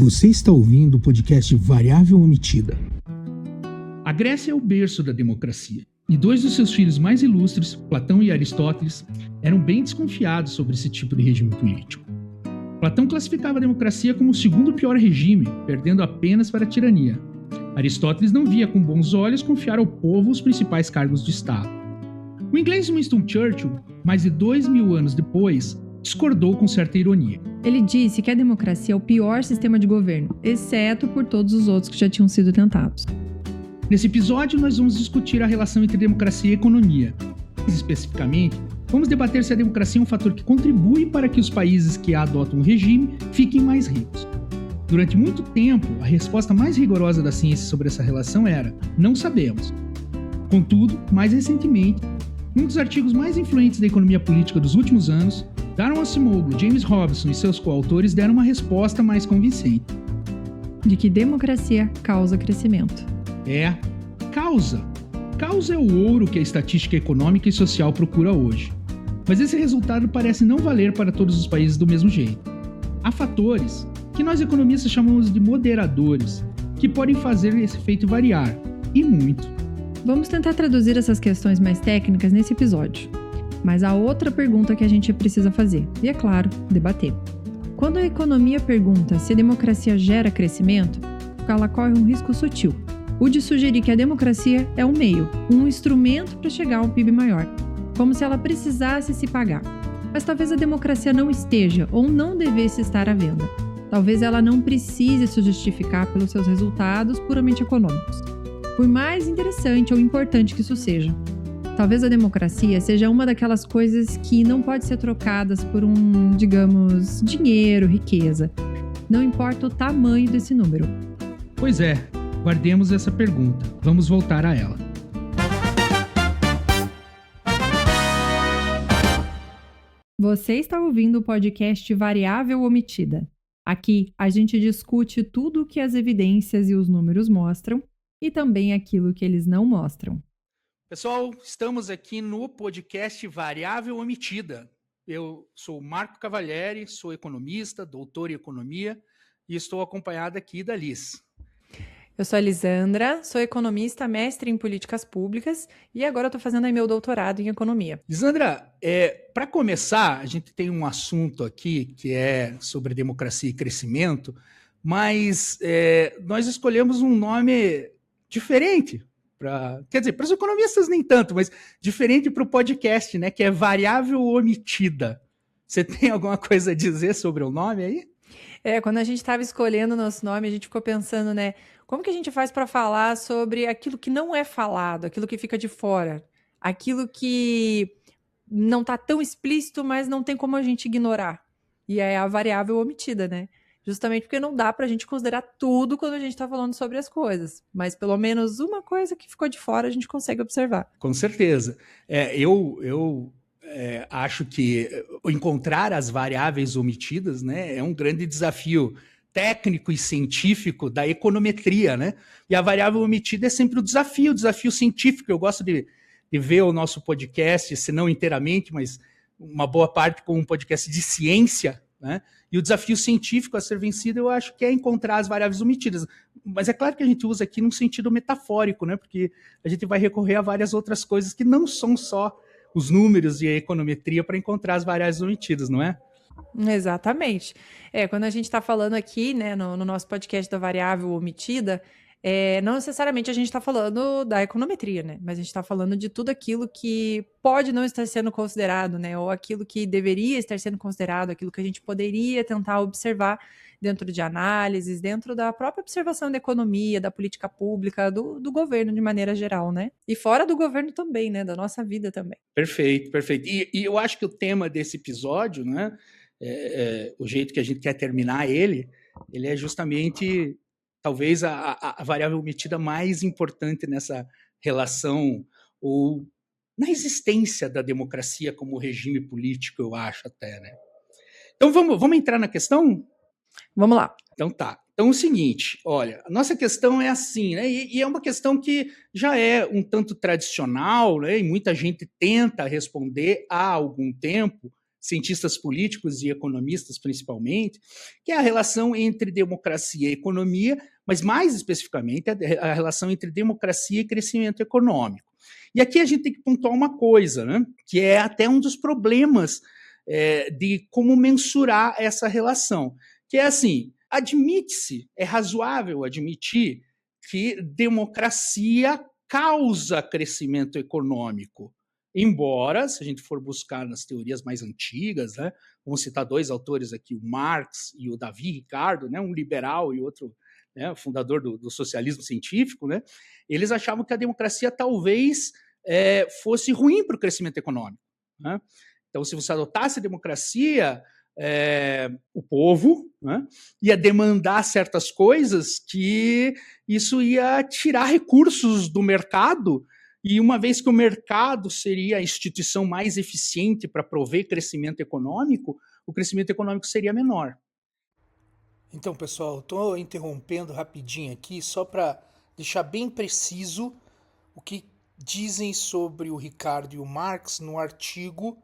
Você está ouvindo o podcast Variável Omitida. A Grécia é o berço da democracia, e dois dos seus filhos mais ilustres, Platão e Aristóteles, eram bem desconfiados sobre esse tipo de regime político. Platão classificava a democracia como o segundo pior regime, perdendo apenas para a tirania. Aristóteles não via com bons olhos confiar ao povo os principais cargos de Estado. O inglês Winston Churchill, mais de 2000 anos depois, discordou com certa ironia. Ele disse que a democracia é o pior sistema de governo, exceto por todos os outros que já tinham sido tentados. Nesse episódio, nós vamos discutir a relação entre democracia e economia. Mais especificamente, vamos debater se a democracia é um fator que contribui para que os países que adotam o regime fiquem mais ricos. Durante muito tempo, a resposta mais rigorosa da ciência sobre essa relação era: não sabemos. Contudo, mais recentemente, um dos artigos mais influentes da economia política dos últimos anos, Daron Acemoglu, James Robinson e seus coautores deram uma resposta mais convincente. De que democracia causa crescimento. Causa. Causa é o ouro que a estatística econômica e social procura hoje. Mas esse resultado parece não valer para todos os países do mesmo jeito. Há fatores, que nós economistas chamamos de moderadores, que podem fazer esse efeito variar, e muito. Vamos tentar traduzir essas questões mais técnicas nesse episódio. Mas há outra pergunta que a gente precisa fazer, e é claro, debater. Quando a economia pergunta se a democracia gera crescimento, ela corre um risco sutil, o de sugerir que a democracia é um meio, um instrumento para chegar a um PIB maior, como se ela precisasse se pagar. Mas talvez a democracia não esteja ou não devesse estar à venda. Talvez ela não precise se justificar pelos seus resultados puramente econômicos, por mais interessante ou importante que isso seja. Talvez a democracia seja uma daquelas coisas que não pode ser trocadas por digamos, dinheiro, riqueza. Não importa o tamanho desse número. Pois é, guardemos essa pergunta. Vamos voltar a ela. Você está ouvindo o podcast Variável Omitida. Aqui a gente discute tudo o que as evidências e os números mostram e também aquilo que eles não mostram. Pessoal, estamos aqui no podcast Variável Omitida. Eu sou o Marco Cavalieri, sou economista, doutor em economia e estou acompanhado aqui da Liz. Eu sou a Lisandra, sou economista, mestre em políticas públicas e agora estou fazendo aí meu doutorado em economia. Lisandra, para começar, a gente tem um assunto aqui que é sobre democracia e crescimento, mas nós escolhemos um nome diferente. Quer dizer, para os economistas nem tanto, mas diferente para o podcast, né? Que é Variável Omitida. Você tem alguma coisa a dizer sobre o nome aí? Quando a gente estava escolhendo o nosso nome, a gente ficou pensando, né? Como que a gente faz para falar sobre aquilo que não é falado, aquilo que fica de fora, aquilo que não está tão explícito, mas não tem como a gente ignorar. E é a variável omitida, né? Justamente porque não dá para a gente considerar tudo quando a gente está falando sobre as coisas. Mas pelo menos uma coisa que ficou de fora a gente consegue observar. Com certeza. Eu acho que encontrar as variáveis omitidas, né, é um grande desafio técnico e científico da econometria, né? E a variável omitida é sempre o desafio científico. Eu gosto de ver o nosso podcast, se não inteiramente, mas uma boa parte com um podcast de ciência, né? E o desafio científico a ser vencido, eu acho que é encontrar as variáveis omitidas. Mas é claro que a gente usa aqui num sentido metafórico, né? Porque a gente vai recorrer a várias outras coisas que não são só os números e a econometria para encontrar as variáveis omitidas, não é? Exatamente. Quando a gente está falando aqui, né, no nosso podcast da variável omitida, não necessariamente a gente está falando da econometria, né? Mas a gente está falando de tudo aquilo que pode não estar sendo considerado, né? Ou aquilo que deveria estar sendo considerado, aquilo que a gente poderia tentar observar dentro de análises, dentro da própria observação da economia, da política pública, do governo de maneira geral, né? E fora do governo também, né? Da nossa vida também. Perfeito. E eu acho que o tema desse episódio, né? O jeito que a gente quer terminar ele é justamente talvez a variável omitida mais importante nessa relação ou na existência da democracia como regime político, eu acho até, né? Então vamos entrar na questão? Vamos lá. Então tá. Então é o seguinte, olha, a nossa questão é assim, né? E é uma questão que já é um tanto tradicional, né? E muita gente tenta responder há algum tempo, cientistas políticos e economistas principalmente, que é a relação entre democracia e economia, mas mais especificamente a relação entre democracia e crescimento econômico. E aqui a gente tem que pontuar uma coisa, né, que é até um dos problemas de como mensurar essa relação, que é assim, admite-se, é razoável admitir que democracia causa crescimento econômico. Embora, se a gente for buscar nas teorias mais antigas, né, vamos citar dois autores aqui, o Marx e o Davi Ricardo, né, um liberal e outro, né, fundador do socialismo científico, né, eles achavam que a democracia talvez fosse ruim para o crescimento econômico. Né? Então, se você adotasse a democracia, o povo, né, ia demandar certas coisas que isso ia tirar recursos do mercado, e uma vez que o mercado seria a instituição mais eficiente para prover crescimento econômico, o crescimento econômico seria menor. Então, pessoal, estou interrompendo rapidinho aqui só para deixar bem preciso o que dizem sobre o Ricardo e o Marx no artigo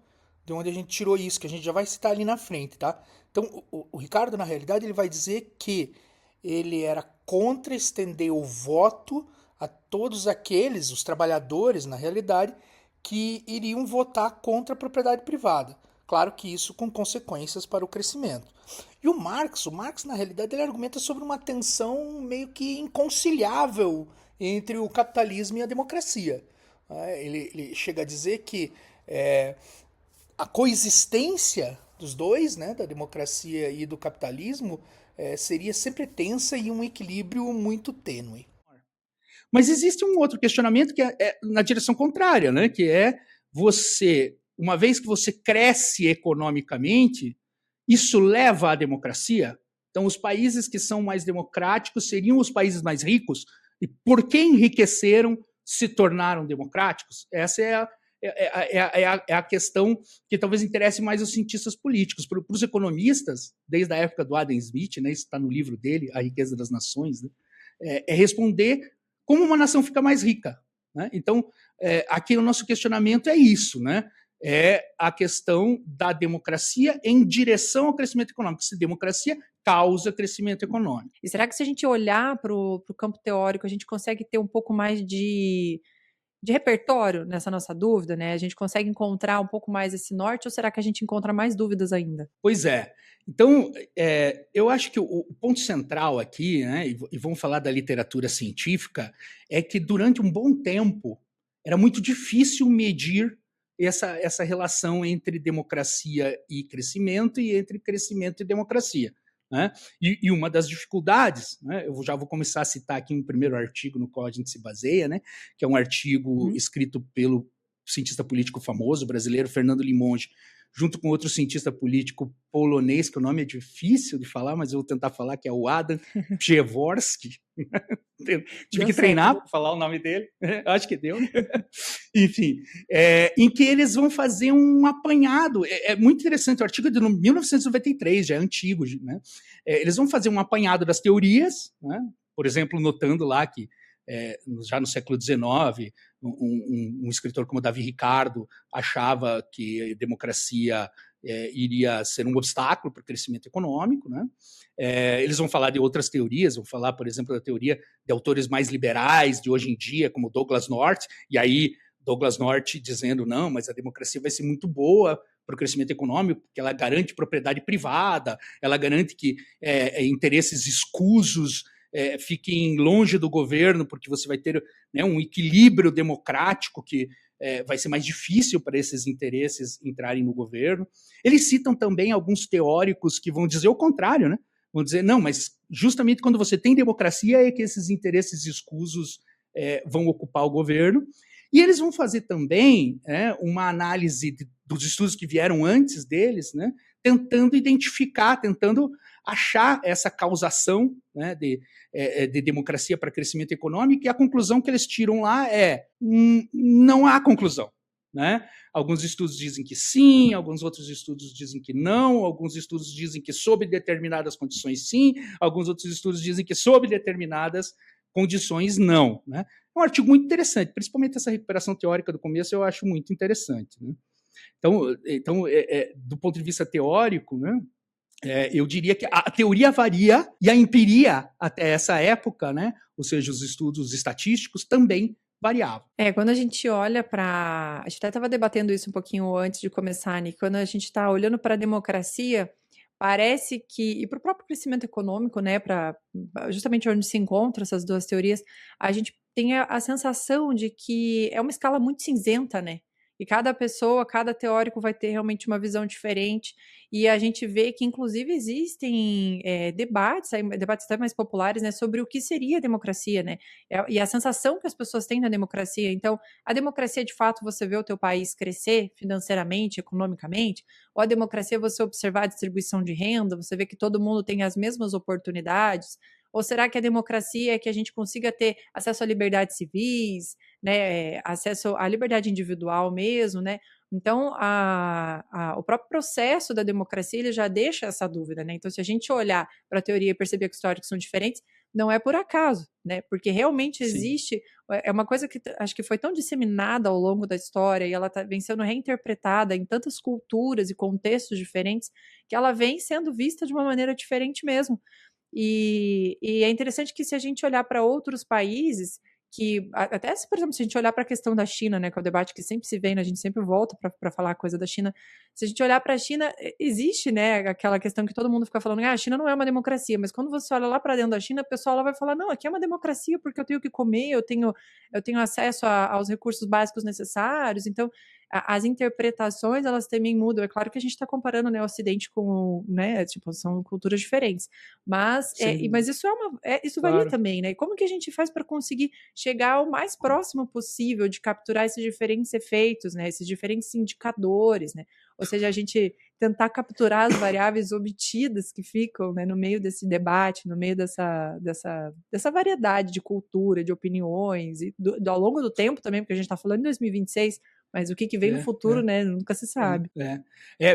de onde a gente tirou isso, que a gente já vai citar ali na frente, tá? Então, o Ricardo, na realidade, ele vai dizer que ele era contra estender o voto a todos aqueles, os trabalhadores, na realidade, que iriam votar contra a propriedade privada. Claro que isso com consequências para o crescimento. E o Marx, na realidade, ele argumenta sobre uma tensão meio que inconciliável entre o capitalismo e a democracia. Ele chega a dizer que a coexistência dos dois, né, da democracia e do capitalismo, seria sempre tensa e um equilíbrio muito tênue. Mas existe um outro questionamento que é na direção contrária, né, que é você, uma vez que você cresce economicamente, isso leva à democracia? Então, os países que são mais democráticos seriam os países mais ricos, e porque enriqueceram, se tornaram democráticos? Essa é a questão que talvez interesse mais aos cientistas políticos. Para os economistas, desde a época do Adam Smith, né, isso está no livro dele, A Riqueza das Nações, né, é responder como uma nação fica mais rica. Né? Então, aqui o nosso questionamento é isso, né? É a questão da democracia em direção ao crescimento econômico. Se democracia causa crescimento econômico. E será que se a gente olhar para o campo teórico, a gente consegue ter um pouco mais de repertório nessa nossa dúvida, né? A gente consegue encontrar um pouco mais esse norte, ou será que a gente encontra mais dúvidas ainda? Pois é. Então, eu acho que o ponto central aqui, né, e vamos falar da literatura científica, é que durante um bom tempo era muito difícil medir essa relação entre democracia e crescimento e entre crescimento e democracia. Né? E uma das dificuldades, né, eu já vou começar a citar aqui um primeiro artigo no qual a gente se baseia, né, que é um artigo escrito pelo cientista político famoso brasileiro Fernando Limonge, junto com outro cientista político polonês, que o nome é difícil de falar, mas eu vou tentar falar, que é o Adam Przeworski. Tive que treinar para falar o nome dele, acho que deu. Enfim, em que eles vão fazer um apanhado. É muito interessante, o artigo é de 1993, já é antigo. Né? Eles vão fazer um apanhado das teorias, né? Por exemplo, notando lá que já no século XIX, um escritor como Davi Ricardo achava que a democracia iria ser um obstáculo para o crescimento econômico. Né? Eles vão falar de outras teorias, vão falar, por exemplo, da teoria de autores mais liberais de hoje em dia, como Douglas North, e aí Douglas North dizendo, não, mas a democracia vai ser muito boa para o crescimento econômico, porque ela garante propriedade privada, ela garante que interesses escusos fiquem longe do governo, porque você vai ter, né, um equilíbrio democrático que vai ser mais difícil para esses interesses entrarem no governo. Eles citam também alguns teóricos que vão dizer o contrário, né? Vão dizer, não, mas justamente quando você tem democracia é que esses interesses escusos vão ocupar o governo. E eles vão fazer também uma análise dos estudos que vieram antes deles, né, tentando identificar, tentando achar essa causação, né, de democracia para crescimento econômico, e a conclusão que eles tiram lá não há conclusão. Né? Alguns estudos dizem que sim, alguns outros estudos dizem que não, alguns estudos dizem que sob determinadas condições sim, alguns outros estudos dizem que sob determinadas condições não. Né? É um artigo muito interessante, principalmente essa recuperação teórica do começo eu acho muito interessante. Né? Então do ponto de vista teórico, né, eu diria que a teoria varia e a empiria até essa época, né, ou seja, os estudos estatísticos também variavam. Quando a gente olha para... A gente até estava debatendo isso um pouquinho antes de começar, Nick. Quando a gente está olhando para a democracia, parece que... E para o próprio crescimento econômico, né, para justamente onde se encontram essas duas teorias, a gente tem a sensação de que é uma escala muito cinzenta, né? E cada pessoa, cada teórico vai ter realmente uma visão diferente. E a gente vê que, inclusive, existem debates até mais populares, né, sobre o que seria a democracia, né? E a sensação que as pessoas têm da democracia. Então, a democracia, de fato, você vê o teu país crescer financeiramente, economicamente, ou a democracia é você observar a distribuição de renda, você vê que todo mundo tem as mesmas oportunidades. Ou será que a democracia é que a gente consiga ter acesso a liberdades civis, né, acesso à liberdade individual mesmo, né? Então, o próprio processo da democracia, ele já deixa essa dúvida, né? Então, se a gente olhar para a teoria e perceber que os teóricos são diferentes, não é por acaso, né? Porque realmente existe... É uma coisa que acho que foi tão disseminada ao longo da história e ela vem sendo reinterpretada em tantas culturas e contextos diferentes que ela vem sendo vista de uma maneira diferente mesmo. E é interessante que se a gente olhar para outros países, que até, por exemplo, se a gente olhar para a questão da China, né, que é o debate que sempre se vem, né, a gente sempre volta para falar a coisa da China, se a gente olhar para a China, existe, né, aquela questão que todo mundo fica falando, a China não é uma democracia, mas quando você olha lá para dentro da China, o pessoal lá vai falar, não, aqui é uma democracia porque eu tenho que comer, eu tenho acesso aos recursos básicos necessários, então as interpretações, elas também mudam. É claro que a gente está comparando, né, o Ocidente com, né, tipo, são culturas diferentes. Mas isso isso varia também, né? E como que a gente faz para conseguir chegar ao mais próximo possível de capturar esses diferentes efeitos, né? Esses diferentes indicadores, né? Ou seja, a gente tentar capturar as variáveis obtidas que ficam, né, no meio desse debate, no meio dessa variedade de cultura, de opiniões, e ao longo do tempo também, porque a gente está falando em 2026, mas o que vem no futuro, né, nunca se sabe.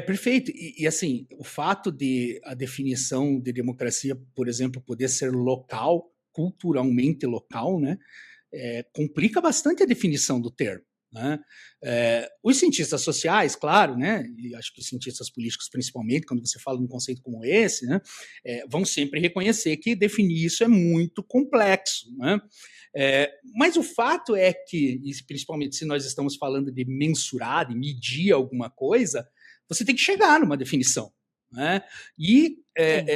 Perfeito. E assim, o fato de a definição de democracia, por exemplo, poder ser local, culturalmente local, né, complica bastante a definição do termo. Né? Os cientistas sociais, claro, né, e acho que os cientistas políticos principalmente, quando você fala de um conceito como esse, né, vão sempre reconhecer que definir isso é muito complexo. Né? Mas o fato é que, e principalmente se nós estamos falando de mensurar, de medir alguma coisa, você tem que chegar numa definição. Né? E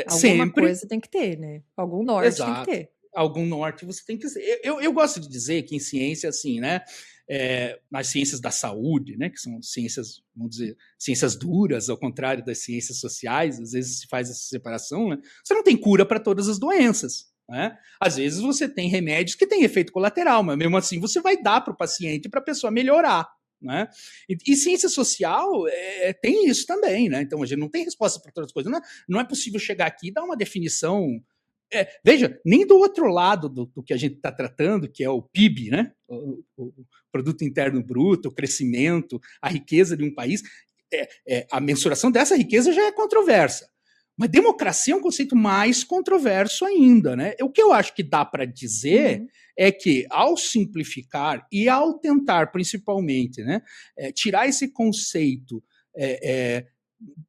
alguma coisa tem que ter, né? Algum norte tem que ter. Algum norte você tem que ter. Eu gosto de dizer que em ciência, assim, né, nas ciências da saúde, né, que são ciências, vamos dizer, ciências duras, ao contrário das ciências sociais, às vezes se faz essa separação, né, você não tem cura para todas as doenças. Né? Às vezes você tem remédios que têm efeito colateral, mas mesmo assim você vai dar para o paciente para a pessoa melhorar. Né? E ciência social tem isso também. Né? Então a gente não tem resposta para todas as coisas. Não é possível chegar aqui e dar uma definição. Veja, nem do outro lado do que a gente está tratando, que é o PIB, né? O Produto Interno Bruto, o crescimento, a riqueza de um país, a mensuração dessa riqueza já é controversa. Mas democracia é um conceito mais controverso ainda. Né? O que eu acho que dá para dizer é que, ao simplificar e ao tentar, principalmente, né, tirar esse conceito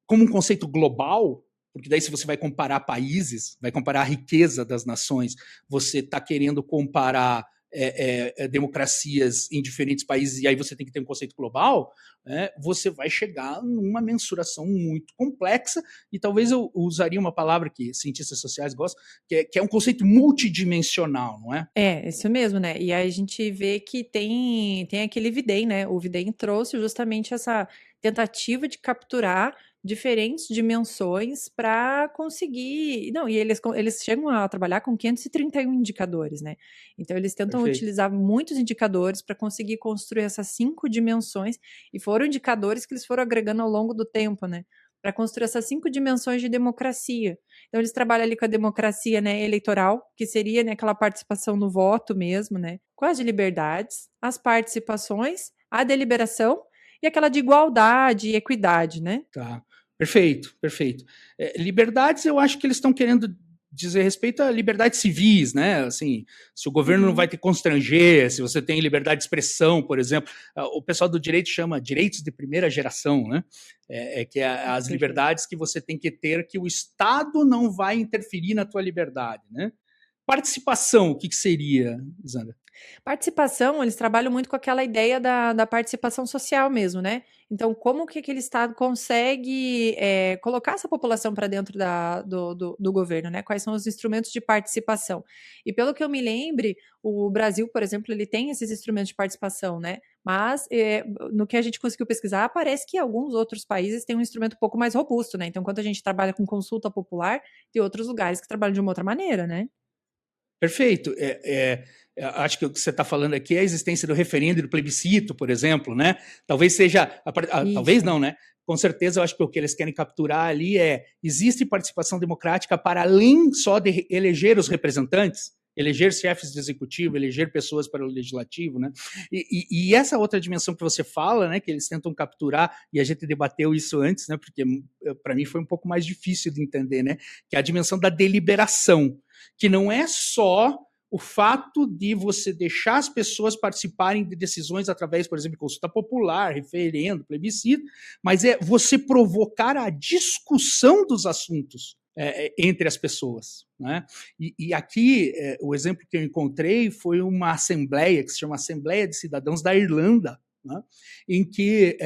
como um conceito global, porque daí se você vai comparar países, vai comparar a riqueza das nações, você está querendo comparar democracias em diferentes países, e aí você tem que ter um conceito global, né, você vai chegar numa mensuração muito complexa, e talvez eu usaria uma palavra que cientistas sociais gostam, que é um conceito multidimensional, não é? Isso mesmo, né? E aí a gente vê que tem aquele Videm, né? O Videm trouxe justamente essa tentativa de capturar diferentes dimensões para conseguir... Não, e eles chegam a trabalhar com 531 indicadores, né? Então, eles tentam utilizar muitos indicadores para conseguir construir essas 5 dimensões, e foram indicadores que eles foram agregando ao longo do tempo, né? Para construir essas 5 dimensões de democracia. Então, eles trabalham ali com a democracia, né, eleitoral, que seria, né, aquela participação no voto mesmo, né? Com as de liberdades, as participações, a deliberação e aquela de igualdade e equidade, né? Tá. Perfeito. Liberdades, eu acho que eles estão querendo dizer respeito a liberdades civis, né? Assim, se o governo não vai te constranger, se você tem liberdade de expressão, por exemplo. O pessoal do direito chama direitos de primeira geração, né? Que é as liberdades que você tem que ter, que o Estado não vai interferir na tua liberdade, né? Participação, o que seria, Isandra? Participação, eles trabalham muito com aquela ideia da participação social mesmo, né? Então, como que aquele Estado consegue colocar essa população para dentro do governo, né? Quais são os instrumentos de participação? E pelo que eu me lembre, o Brasil, por exemplo, ele tem esses instrumentos de participação, né? Mas no que a gente conseguiu pesquisar, parece que alguns outros países têm um instrumento um pouco mais robusto, né? Então, quando a gente trabalha com consulta popular, tem outros lugares que trabalham de uma outra maneira, né? Perfeito. Acho que o que você está falando aqui é a existência do referendo e do plebiscito, por exemplo, né? Talvez seja, talvez não, né? Com certeza, eu acho que o que eles querem capturar ali existe participação democrática para além só de eleger os representantes, eleger chefes de executivo, eleger pessoas para o legislativo, né? E essa outra dimensão que você fala, né, que eles tentam capturar, e a gente debateu isso antes, né, porque para mim foi um pouco mais difícil de entender, né, que é a dimensão da deliberação, que não é só o fato de você deixar as pessoas participarem de decisões através, por exemplo, de consulta popular, referendo, plebiscito, mas é você provocar a discussão dos assuntos entre as pessoas, né? E aqui, o exemplo que eu encontrei foi uma assembleia, que se chama Assembleia de Cidadãos da Irlanda, né? Em que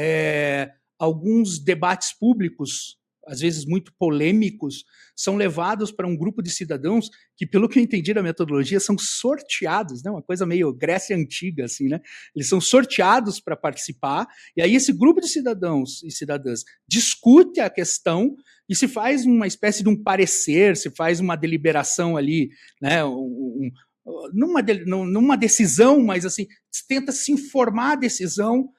alguns debates públicos, às vezes muito polêmicos, são levados para um grupo de cidadãos que, pelo que eu entendi da metodologia, são sorteados, né? Uma coisa meio Grécia Antiga, assim, né? Eles são sorteados para participar, e aí esse grupo de cidadãos e cidadãs discute a questão e se faz uma espécie de um parecer, se faz uma deliberação ali, né? Numa decisão, mas assim, tenta se informar a decisão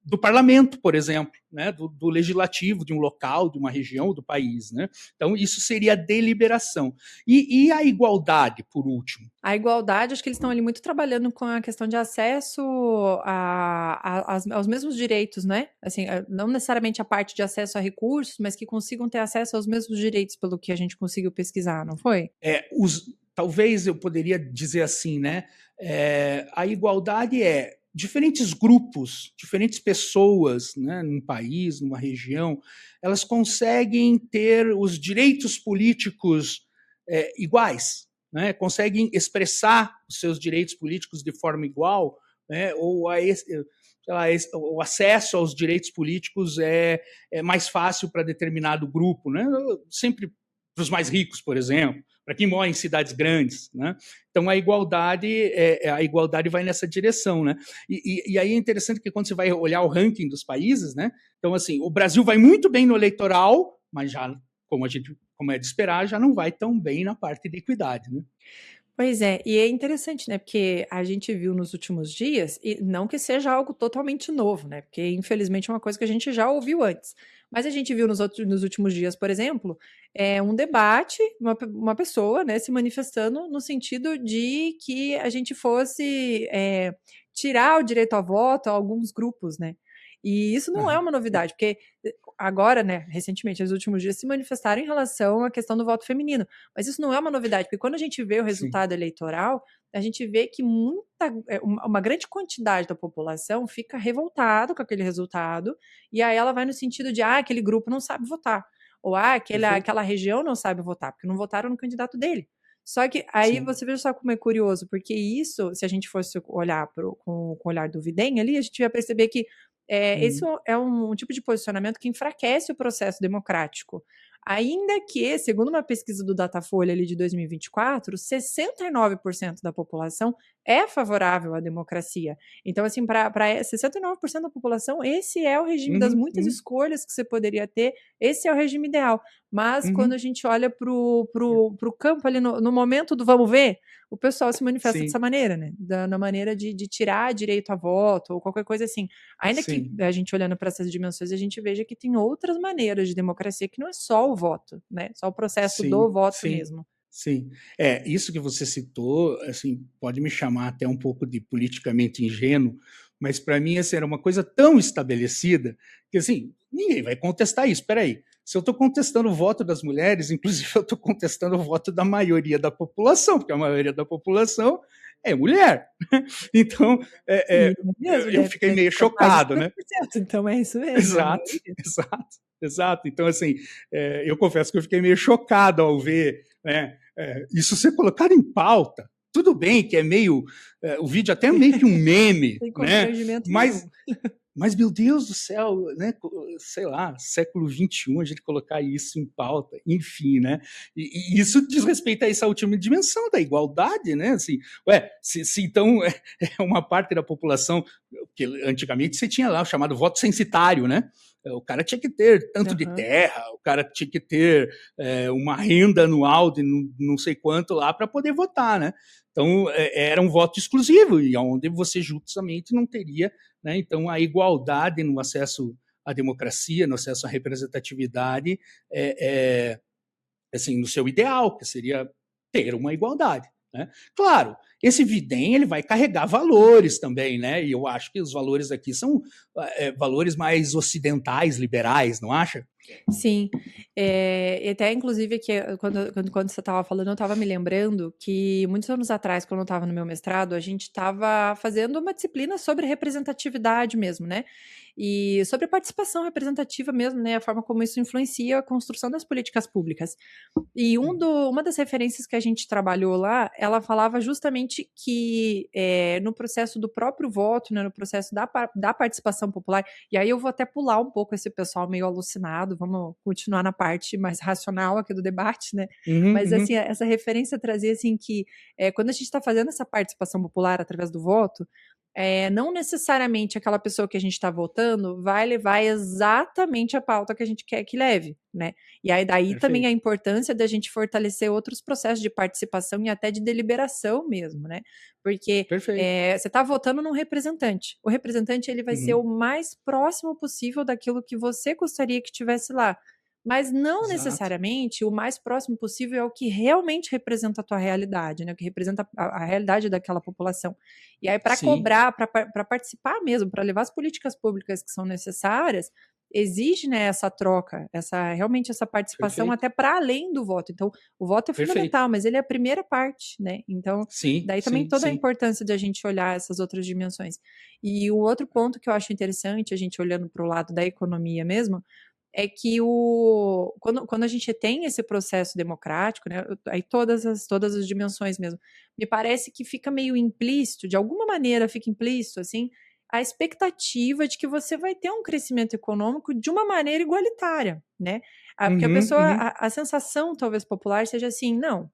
do parlamento, por exemplo, né, do legislativo de um local, de uma região, do país, né? Então, isso seria a deliberação. E a igualdade, por último? A igualdade, acho que eles estão ali muito trabalhando com a questão de acesso aos mesmos direitos, né? Assim, não necessariamente a parte de acesso a recursos, mas que consigam ter acesso aos mesmos direitos, pelo que a gente conseguiu pesquisar, não foi? Talvez eu poderia dizer assim, né? A igualdade é diferentes grupos, diferentes pessoas, né, num país, numa região, elas conseguem ter os direitos políticos iguais, né, conseguem expressar os seus direitos políticos de forma igual, né, ou o acesso aos direitos políticos é mais fácil para determinado grupo, né, sempre para os mais ricos, por exemplo, para quem mora em cidades grandes, né? Então a igualdade vai nessa direção, né? E aí é interessante que quando você vai olhar o ranking dos países, né? Então assim, o Brasil vai muito bem no eleitoral, mas já como é de esperar, já não vai tão bem na parte de equidade, né? Pois é, e é interessante, né? Porque a gente viu nos últimos dias, e não que seja algo totalmente novo, né? Porque infelizmente é uma coisa que a gente já ouviu antes. Mas a gente viu nos últimos dias, por exemplo, um debate, uma pessoa, né, se manifestando no sentido de que a gente fosse tirar o direito ao voto a alguns grupos, né? E isso não é uma novidade, porque agora, né, recentemente, nos últimos dias, se manifestaram em relação à questão do voto feminino. Mas isso não é uma novidade, porque quando a gente vê o resultado eleitoral, a gente vê que uma grande quantidade da população fica revoltada com aquele resultado, e aí ela vai no sentido de, aquele grupo não sabe votar, ou aquela região não sabe votar, porque não votaram no candidato dele. Só que aí você vê só como é curioso, porque isso, se a gente fosse olhar com o olhar do Videm ali, a gente ia perceber que esse é um tipo de posicionamento que enfraquece o processo democrático. Ainda que, segundo uma pesquisa do Datafolha ali de 2024, 69% da população é favorável à democracia. Então, assim, para 69% da população, esse é o regime das muitas escolhas que você poderia ter, esse é o regime ideal. Mas quando a gente olha para o campo ali, no momento do vamos ver, o pessoal se manifesta dessa maneira, né? Na maneira de tirar direito a voto ou qualquer coisa assim. Ainda que a gente olhando para essas dimensões, a gente veja que tem outras maneiras de democracia que não é só o voto, né? Só o processo do voto mesmo. Sim, isso que você citou, assim, pode me chamar até um pouco de politicamente ingênuo, mas para mim essa era uma coisa tão estabelecida que, assim, ninguém vai contestar isso. Espera aí, se eu estou contestando o voto das mulheres, inclusive eu estou contestando o voto da maioria da população, porque a maioria da população é mulher. Então, eu fiquei meio chocado, né? Então é isso mesmo. Exato. Então, assim, eu confesso que eu fiquei meio chocado ao ver, né, isso ser colocado em pauta. Tudo bem que é meio... o vídeo até é meio que um meme, né? Mas, meu Deus do céu, né? Sei lá, século XXI, a gente colocar isso em pauta, enfim, né? E isso diz respeito a essa última dimensão da igualdade, né? Assim, se então é uma parte da população, que antigamente você tinha lá o chamado voto censitário, né? O cara tinha que ter tanto de terra, o cara tinha que ter uma renda anual de não sei quanto lá para poder votar, né? Então, era um voto exclusivo, e onde você justamente não teria, né, então, a igualdade no acesso à democracia, no acesso à representatividade, assim, no seu ideal, que seria ter uma igualdade. Né? Claro, esse Videm ele vai carregar valores também, né? E eu acho que os valores aqui são valores mais ocidentais, liberais, não acha? Sim, e até inclusive que quando você estava falando, eu estava me lembrando que muitos anos atrás, quando eu estava no meu mestrado, a gente estava fazendo uma disciplina sobre representatividade mesmo, né? E sobre participação representativa mesmo, né? A forma como isso influencia a construção das políticas públicas. E uma das referências que a gente trabalhou lá, ela falava justamente que no processo do próprio voto, né, no processo da participação popular, e aí eu vou até pular um pouco esse pessoal meio alucinado, vamos continuar na parte mais racional aqui do debate, né? Mas assim, essa referência trazia assim que quando a gente está fazendo essa participação popular através do voto, não necessariamente aquela pessoa que a gente está votando vai levar exatamente a pauta que a gente quer que leve, né? E aí daí também a importância da gente fortalecer outros processos de participação e até de deliberação mesmo, né? Porque você está votando num representante. O representante ele vai ser o mais próximo possível daquilo que você gostaria que tivesse lá. Mas não necessariamente o mais próximo possível é o que realmente representa a tua realidade, né? O que representa a realidade daquela população. E aí, para cobrar, para participar mesmo, para levar as políticas públicas que são necessárias, exige, né, essa troca, realmente essa participação até para além do voto. Então, o voto é fundamental, mas ele é a primeira parte, né? Então, daí também toda a importância de a gente olhar essas outras dimensões. E o outro ponto que eu acho interessante, a gente olhando para o lado da economia mesmo, é que quando a gente tem esse processo democrático, né, aí todas as dimensões mesmo, me parece que fica meio implícito, de alguma maneira fica implícito, assim, a expectativa de que você vai ter um crescimento econômico de uma maneira igualitária, né? Porque a pessoa, a sensação talvez popular seja assim, não,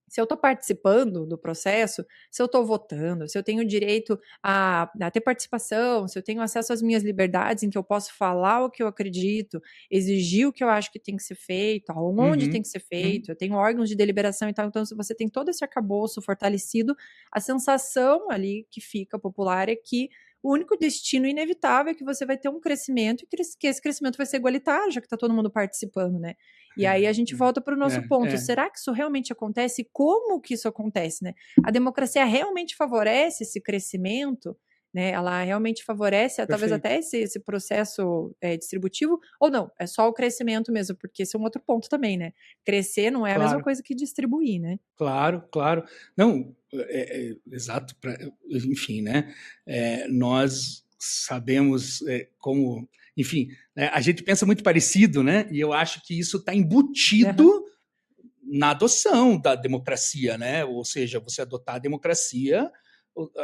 se eu estou participando do processo, se eu estou votando, se eu tenho direito a ter participação, se eu tenho acesso às minhas liberdades, em que eu posso falar o que eu acredito, exigir o que eu acho que tem que ser feito, aonde tem que ser feito, eu tenho órgãos de deliberação e tal, então se você tem todo esse arcabouço fortalecido, a sensação ali que fica popular é que o único destino inevitável é que você vai ter um crescimento e que esse crescimento vai ser igualitário, já que está todo mundo participando, né? E aí a gente volta para o nosso ponto. Será que isso realmente acontece? Como que isso acontece, né? A democracia realmente favorece esse crescimento, né? Ela realmente favorece, talvez até esse processo distributivo, ou não, é só o crescimento mesmo, porque esse é um outro ponto também, né? Crescer não é a mesma coisa que distribuir, né? Claro. Não, exato. Enfim, né? Nós sabemos como... Enfim, né, a gente pensa muito parecido, né? E eu acho que isso está embutido na adoção da democracia, né? Ou seja, você adotar a democracia,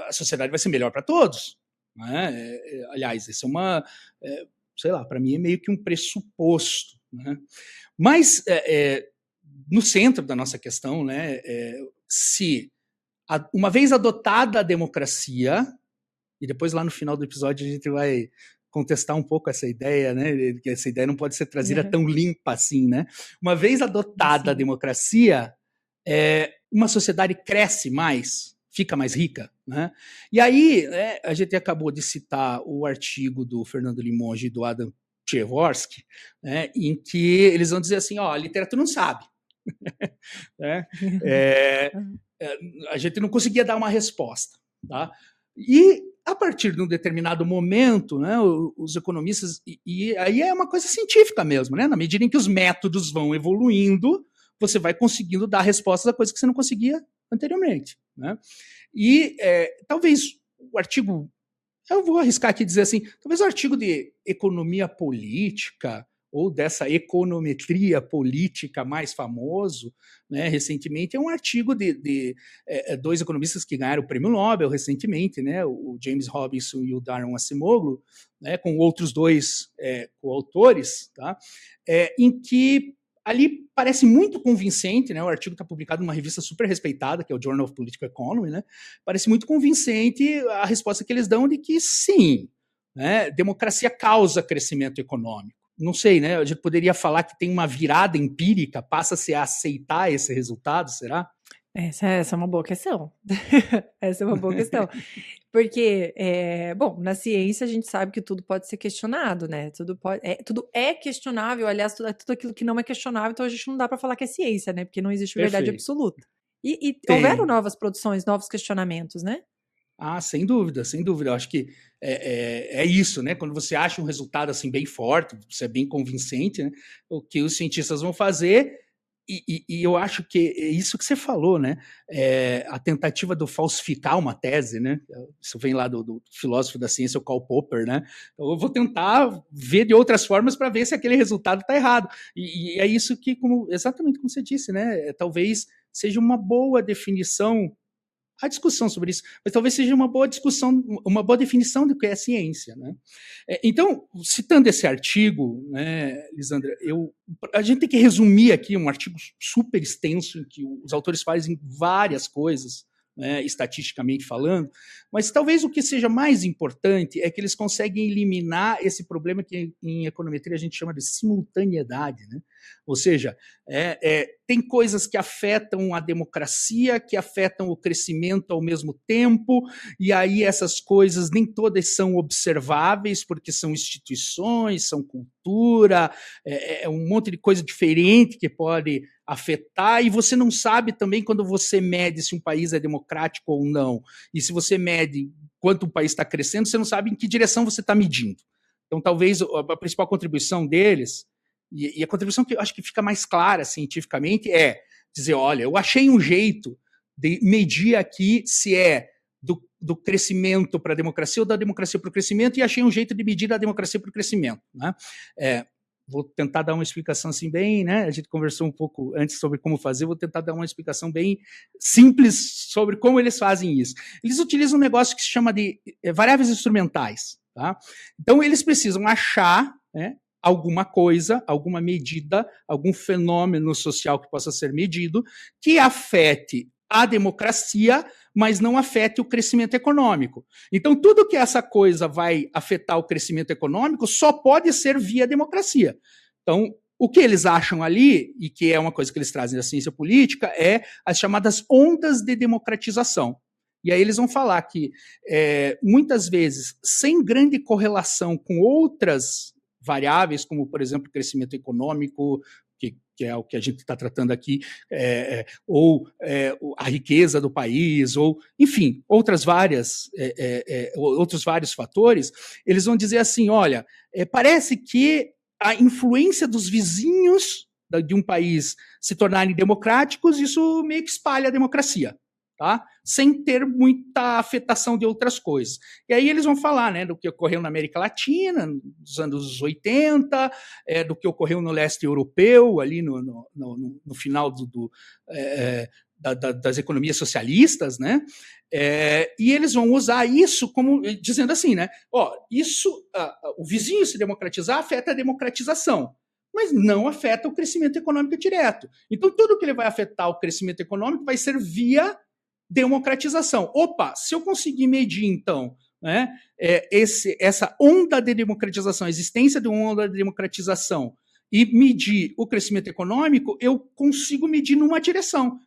a sociedade vai ser melhor para todos. Né? Aliás, isso é sei lá, para mim é meio que um pressuposto. Né? Mas no centro da nossa questão, né, se uma vez adotada a democracia, e depois lá no final do episódio a gente vai contestar um pouco essa ideia, né? Que essa ideia não pode ser trazida tão limpa assim, né? Uma vez adotada a democracia, uma sociedade cresce mais, fica mais rica, né? E aí, a gente acabou de citar o artigo do Fernando Limonge e do Adam Przeworski, né, em que eles vão dizer assim, a literatura não sabe. Né? A gente não conseguia dar uma resposta. Tá? E a partir de um determinado momento, né, os economistas, e aí é uma coisa científica mesmo, né, na medida em que os métodos vão evoluindo, você vai conseguindo dar respostas a coisas que você não conseguia anteriormente. Né? E talvez o artigo, eu vou arriscar aqui dizer assim, talvez o artigo de economia política ou dessa econometria política mais famoso, né, recentemente, é um artigo de dois economistas que ganharam o Prêmio Nobel recentemente, né, o James Robinson e o Daron Acemoglu, né, com outros dois coautores, tá, em que ali parece muito convincente, né, o artigo está publicado numa revista super respeitada, que é o Journal of Political Economy, né, parece muito convincente a resposta que eles dão de que sim, né, democracia causa crescimento econômico. Não sei, né? A gente poderia falar que tem uma virada empírica, passa-se a aceitar esse resultado, será? Essa é uma boa questão. Essa é uma boa questão. Porque, bom, na ciência a gente sabe que tudo pode ser questionado, né? Tudo é questionável, aliás, tudo aquilo que não é questionável, então a gente não dá para falar que é ciência, né? Porque não existe verdade absoluta. E houveram novas produções, novos questionamentos, né? Ah, sem dúvida, sem dúvida. Eu acho que é isso, né? Quando você acha um resultado assim bem forte, você é bem convincente, né? O que os cientistas vão fazer, e eu acho que é isso que você falou, né? A tentativa de falsificar uma tese, né? Isso vem lá do filósofo da ciência, o Karl Popper, né? Então, eu vou tentar ver de outras formas para ver se aquele resultado está errado. E é isso que, exatamente como você disse, né? Talvez seja uma boa definição a discussão sobre isso, mas talvez seja uma boa discussão, uma boa definição do que é ciência. Né? Então, citando esse artigo, né, Lisandra, a gente tem que resumir aqui um artigo super extenso, em que os autores fazem várias coisas, né, estatisticamente falando, mas talvez o que seja mais importante é que eles conseguem eliminar esse problema que em econometria a gente chama de simultaneidade, né? Ou seja, tem coisas que afetam a democracia, que afetam o crescimento ao mesmo tempo, e aí essas coisas nem todas são observáveis, porque são instituições, são cultura, um monte de coisa diferente que pode afetar, e você não sabe também quando você mede se um país é democrático ou não, e se você mede quanto o país está crescendo, você não sabe em que direção você está medindo. Então, talvez a principal contribuição deles, e a contribuição que eu acho que fica mais clara cientificamente, é dizer, olha, eu achei um jeito de medir aqui se é do crescimento para a democracia ou da democracia para o crescimento, e achei um jeito de medir a democracia para o crescimento. Né? Vou tentar dar uma explicação assim bem, né? A gente conversou um pouco antes sobre como fazer, vou tentar dar uma explicação bem simples sobre como eles fazem isso. Eles utilizam um negócio que se chama de variáveis instrumentais. Tá? Então, eles precisam achar, né, alguma coisa, alguma medida, algum fenômeno social que possa ser medido, que afete a democracia, mas não afete o crescimento econômico. Então, tudo que essa coisa vai afetar o crescimento econômico só pode ser via democracia. Então, o que eles acham ali, e que é uma coisa que eles trazem da ciência política, é as chamadas ondas de democratização. E aí eles vão falar que, muitas vezes, sem grande correlação com outras variáveis, como, por exemplo, o crescimento econômico, que é o que a gente está tratando aqui, ou a riqueza do país, ou, enfim, outros vários fatores, eles vão dizer assim, olha, parece que a influência dos vizinhos de um país se tornarem democráticos, isso meio que espalha a democracia. Tá? Sem ter muita afetação de outras coisas. E aí eles vão falar, né, do que ocorreu na América Latina, nos anos 80, do que ocorreu no leste europeu, ali no final das economias socialistas, né? E eles vão usar isso como dizendo assim, né? O vizinho se democratizar afeta a democratização, mas não afeta o crescimento econômico direto. Então, tudo que ele vai afetar o crescimento econômico vai ser via democratização. Opa, se eu conseguir medir, então, né, essa onda de democratização, a existência de uma onda de democratização, e medir o crescimento econômico, eu consigo medir numa direção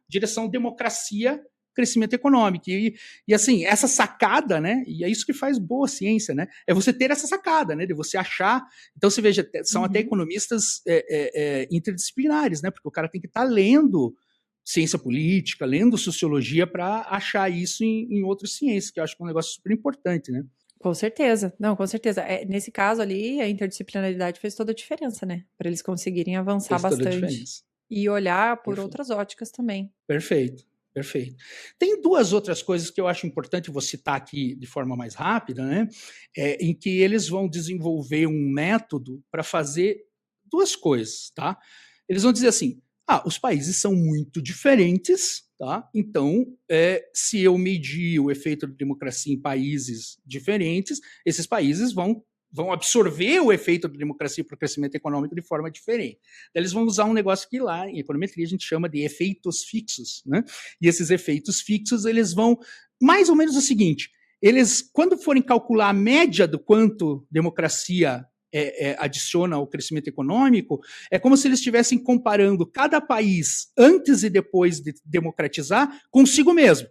democracia, crescimento econômico. E assim, essa sacada, né, e é isso que faz boa ciência, né, é você ter essa sacada, né, de você achar. Então, você veja, são até economistas interdisciplinares, né, porque o cara tem que estar lendo ciência política, lendo sociologia para achar isso em outras ciências, que eu acho que é um negócio super importante, né? Com certeza. Não, com certeza. Nesse caso ali, a interdisciplinaridade fez toda a diferença, né? Para eles conseguirem avançar Fez toda a bastante diferença. e olhar por Perfeito. outras óticas também. Perfeito. Tem duas outras coisas que eu acho importante vou citar aqui de forma mais rápida, né? Em que eles vão desenvolver um método para fazer duas coisas, tá? Eles vão dizer assim, os países são muito diferentes, tá? Então, se eu medir o efeito da democracia em países diferentes, esses países vão absorver o efeito da democracia para o crescimento econômico de forma diferente. Então, eles vão usar um negócio que lá em econometria a gente chama de efeitos fixos, né? E esses efeitos fixos, eles vão mais ou menos o seguinte, eles, quando forem calcular a média do quanto democracia adiciona ao crescimento econômico, é como se eles estivessem comparando cada país antes e depois de democratizar consigo mesmo.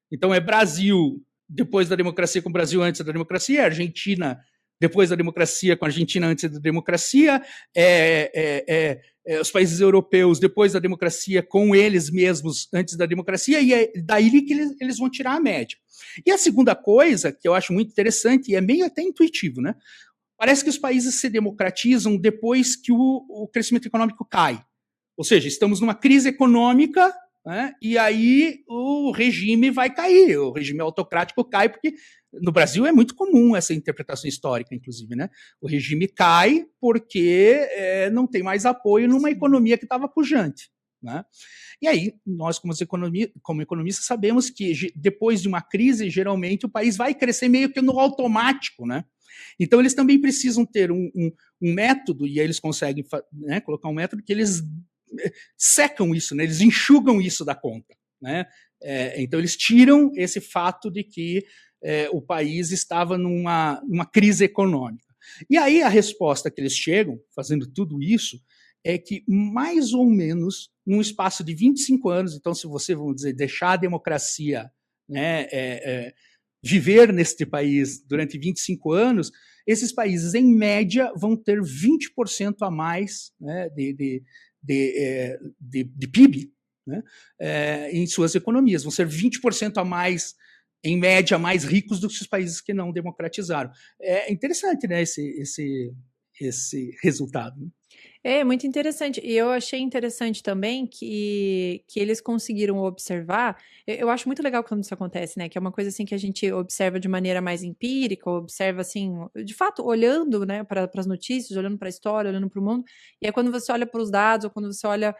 Então, é Brasil depois da democracia com o Brasil antes da democracia, Argentina depois da democracia com a Argentina antes da democracia, os países europeus depois da democracia com eles mesmos antes da democracia, e é daí que eles vão tirar a média. E a segunda coisa, que eu acho muito interessante, e é meio até intuitivo, né? Parece que os países se democratizam depois que o crescimento econômico cai. Ou seja, estamos numa crise econômica, né, e aí o regime vai cair, o regime autocrático cai, porque no Brasil é muito comum essa interpretação histórica, inclusive, né? O regime cai porque não tem mais apoio numa economia que estava pujante, né? E aí, nós, como economistas, sabemos que depois de uma crise, geralmente o país vai crescer meio que no automático, né? Então, eles também precisam ter um método, e aí eles conseguem colocar um método que eles secam isso, né? Eles enxugam isso da conta, né? Então, eles tiram esse fato de que o país estava numa crise econômica. E aí, a resposta que eles chegam, fazendo tudo isso, é que mais ou menos num espaço de 25 anos, então, se você, vamos dizer, deixar a democracia, né, viver neste país durante 25 anos, esses países, em média, vão ter 20% a mais, né, de PIB, né, em suas economias. Vão ser 20% a mais, em média, mais ricos do que os países que não democratizaram. É interessante, né, esse resultado, né? É muito interessante. E eu achei interessante também que eles conseguiram observar. Eu acho muito legal quando isso acontece, né? Que é uma coisa assim que a gente observa de maneira mais empírica, observa assim, de fato, olhando, né, para as notícias, olhando para a história, olhando para o mundo. E é quando você olha para os dados, ou quando você olha.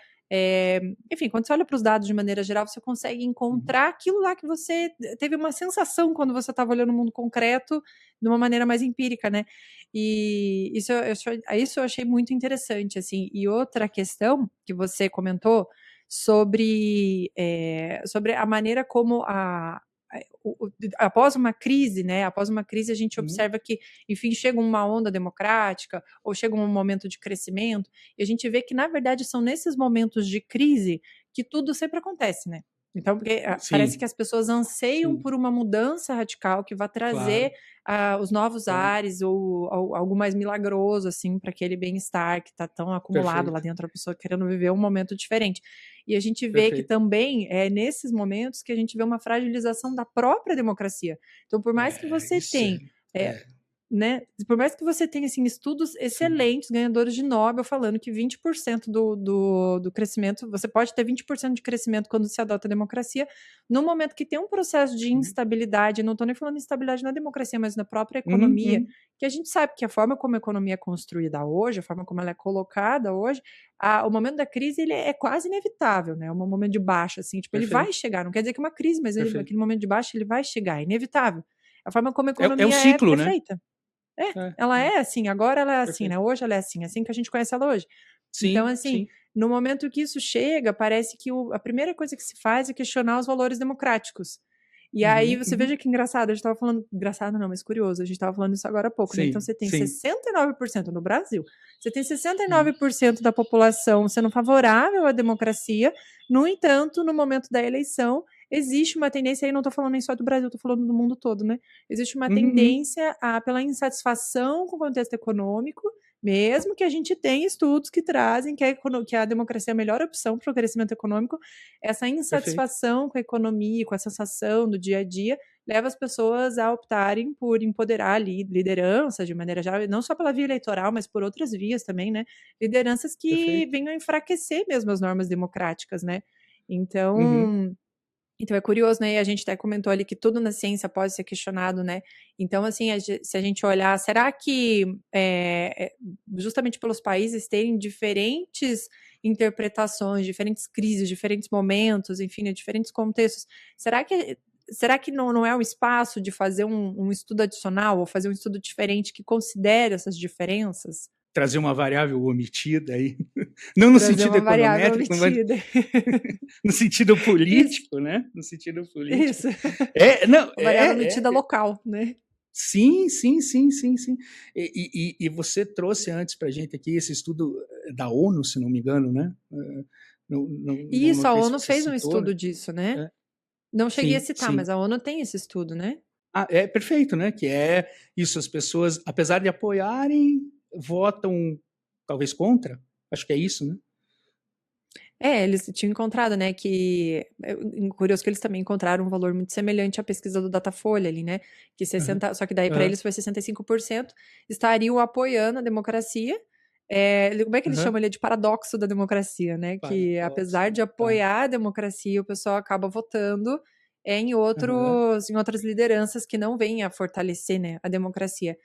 Enfim, quando você olha para os dados de maneira geral, você consegue encontrar aquilo lá que você teve uma sensação quando você estava olhando o mundo concreto de uma maneira mais empírica, né? E isso eu achei muito interessante, assim. E outra questão que você comentou sobre a maneira como após uma crise, né? Após uma crise, a gente observa que, enfim, chega uma onda democrática ou chega um momento de crescimento, e a gente vê que, na verdade, são nesses momentos de crise que tudo sempre acontece, né? Então, porque parece que as pessoas anseiam por uma mudança radical que vai trazer os novos ares ou algo mais milagroso, assim, para aquele bem-estar que está tão acumulado lá dentro da pessoa, querendo viver um momento diferente. E a gente vê que também é nesses momentos que a gente vê uma fragilização da própria democracia. Então, por mais que você tenha... né? Por mais que você tenha assim, estudos excelentes, ganhadores de Nobel, falando que 20% do crescimento, você pode ter 20% de crescimento quando se adota a democracia, no momento que tem um processo de instabilidade, não estou nem falando de instabilidade na democracia, mas na própria economia, que a gente sabe que a forma como a economia é construída hoje, a forma como ela é colocada hoje, o momento da crise ele é quase inevitável, né? É um momento de baixa, assim, tipo, ele vai chegar, não quer dizer que é uma crise, mas aquele momento de baixa ele vai chegar, é inevitável. A forma como a economia é um ciclo, né? feita. Ela é assim, agora ela é assim, né? Hoje ela é assim que a gente conhece ela hoje. Então, assim, no momento que isso chega, parece que a primeira coisa que se faz é questionar os valores democráticos. E aí você veja que engraçado, a gente estava falando, engraçado não, mas curioso, a gente estava falando isso agora há pouco, né? Então você tem 69% no Brasil, você tem 69% da população sendo favorável à democracia, no entanto, no momento da eleição, existe uma tendência, aí não estou falando nem só do Brasil, estou falando do mundo todo, né? Existe uma tendência pela insatisfação com o contexto econômico, Mesmo que a gente tenha estudos que trazem que a democracia é a melhor opção para o crescimento econômico, essa insatisfação com a economia, com a sensação do dia a dia, leva as pessoas a optarem por empoderar lideranças de maneira geral, não só pela via eleitoral, mas por outras vias também, né? Lideranças que venham a enfraquecer mesmo as normas democráticas, né? Então, então é curioso, né? E a gente até comentou ali que tudo na ciência pode ser questionado, né? Então, assim, se a gente olhar, será que justamente pelos países terem diferentes interpretações, diferentes crises, diferentes momentos, enfim, diferentes contextos, será que não é um espaço de fazer um estudo adicional ou fazer um estudo diferente que considere essas diferenças? Trazer uma variável omitida aí, não no sentido econométrico, mas no sentido político, né? No sentido político. Isso. Uma variável omitida local, né? Sim. E você trouxe antes para a gente aqui esse estudo da ONU, se não me engano, né? Isso, a ONU fez um estudo disso, né? Não cheguei a citar, mas a ONU tem esse estudo, né? É perfeito, né? Que é isso, as pessoas, apesar de apoiarem, votam talvez contra, acho que é isso, né? Eles tinham encontrado, né, curioso que eles também encontraram um valor muito semelhante à pesquisa do Datafolha ali, né, que 60, só que daí para eles foi 65%, estariam apoiando a democracia, como é que eles chamam ali de paradoxo da democracia, né, que apesar de apoiar a democracia, o pessoal acaba votando em outras lideranças que não vêm a fortalecer, né, a democracia.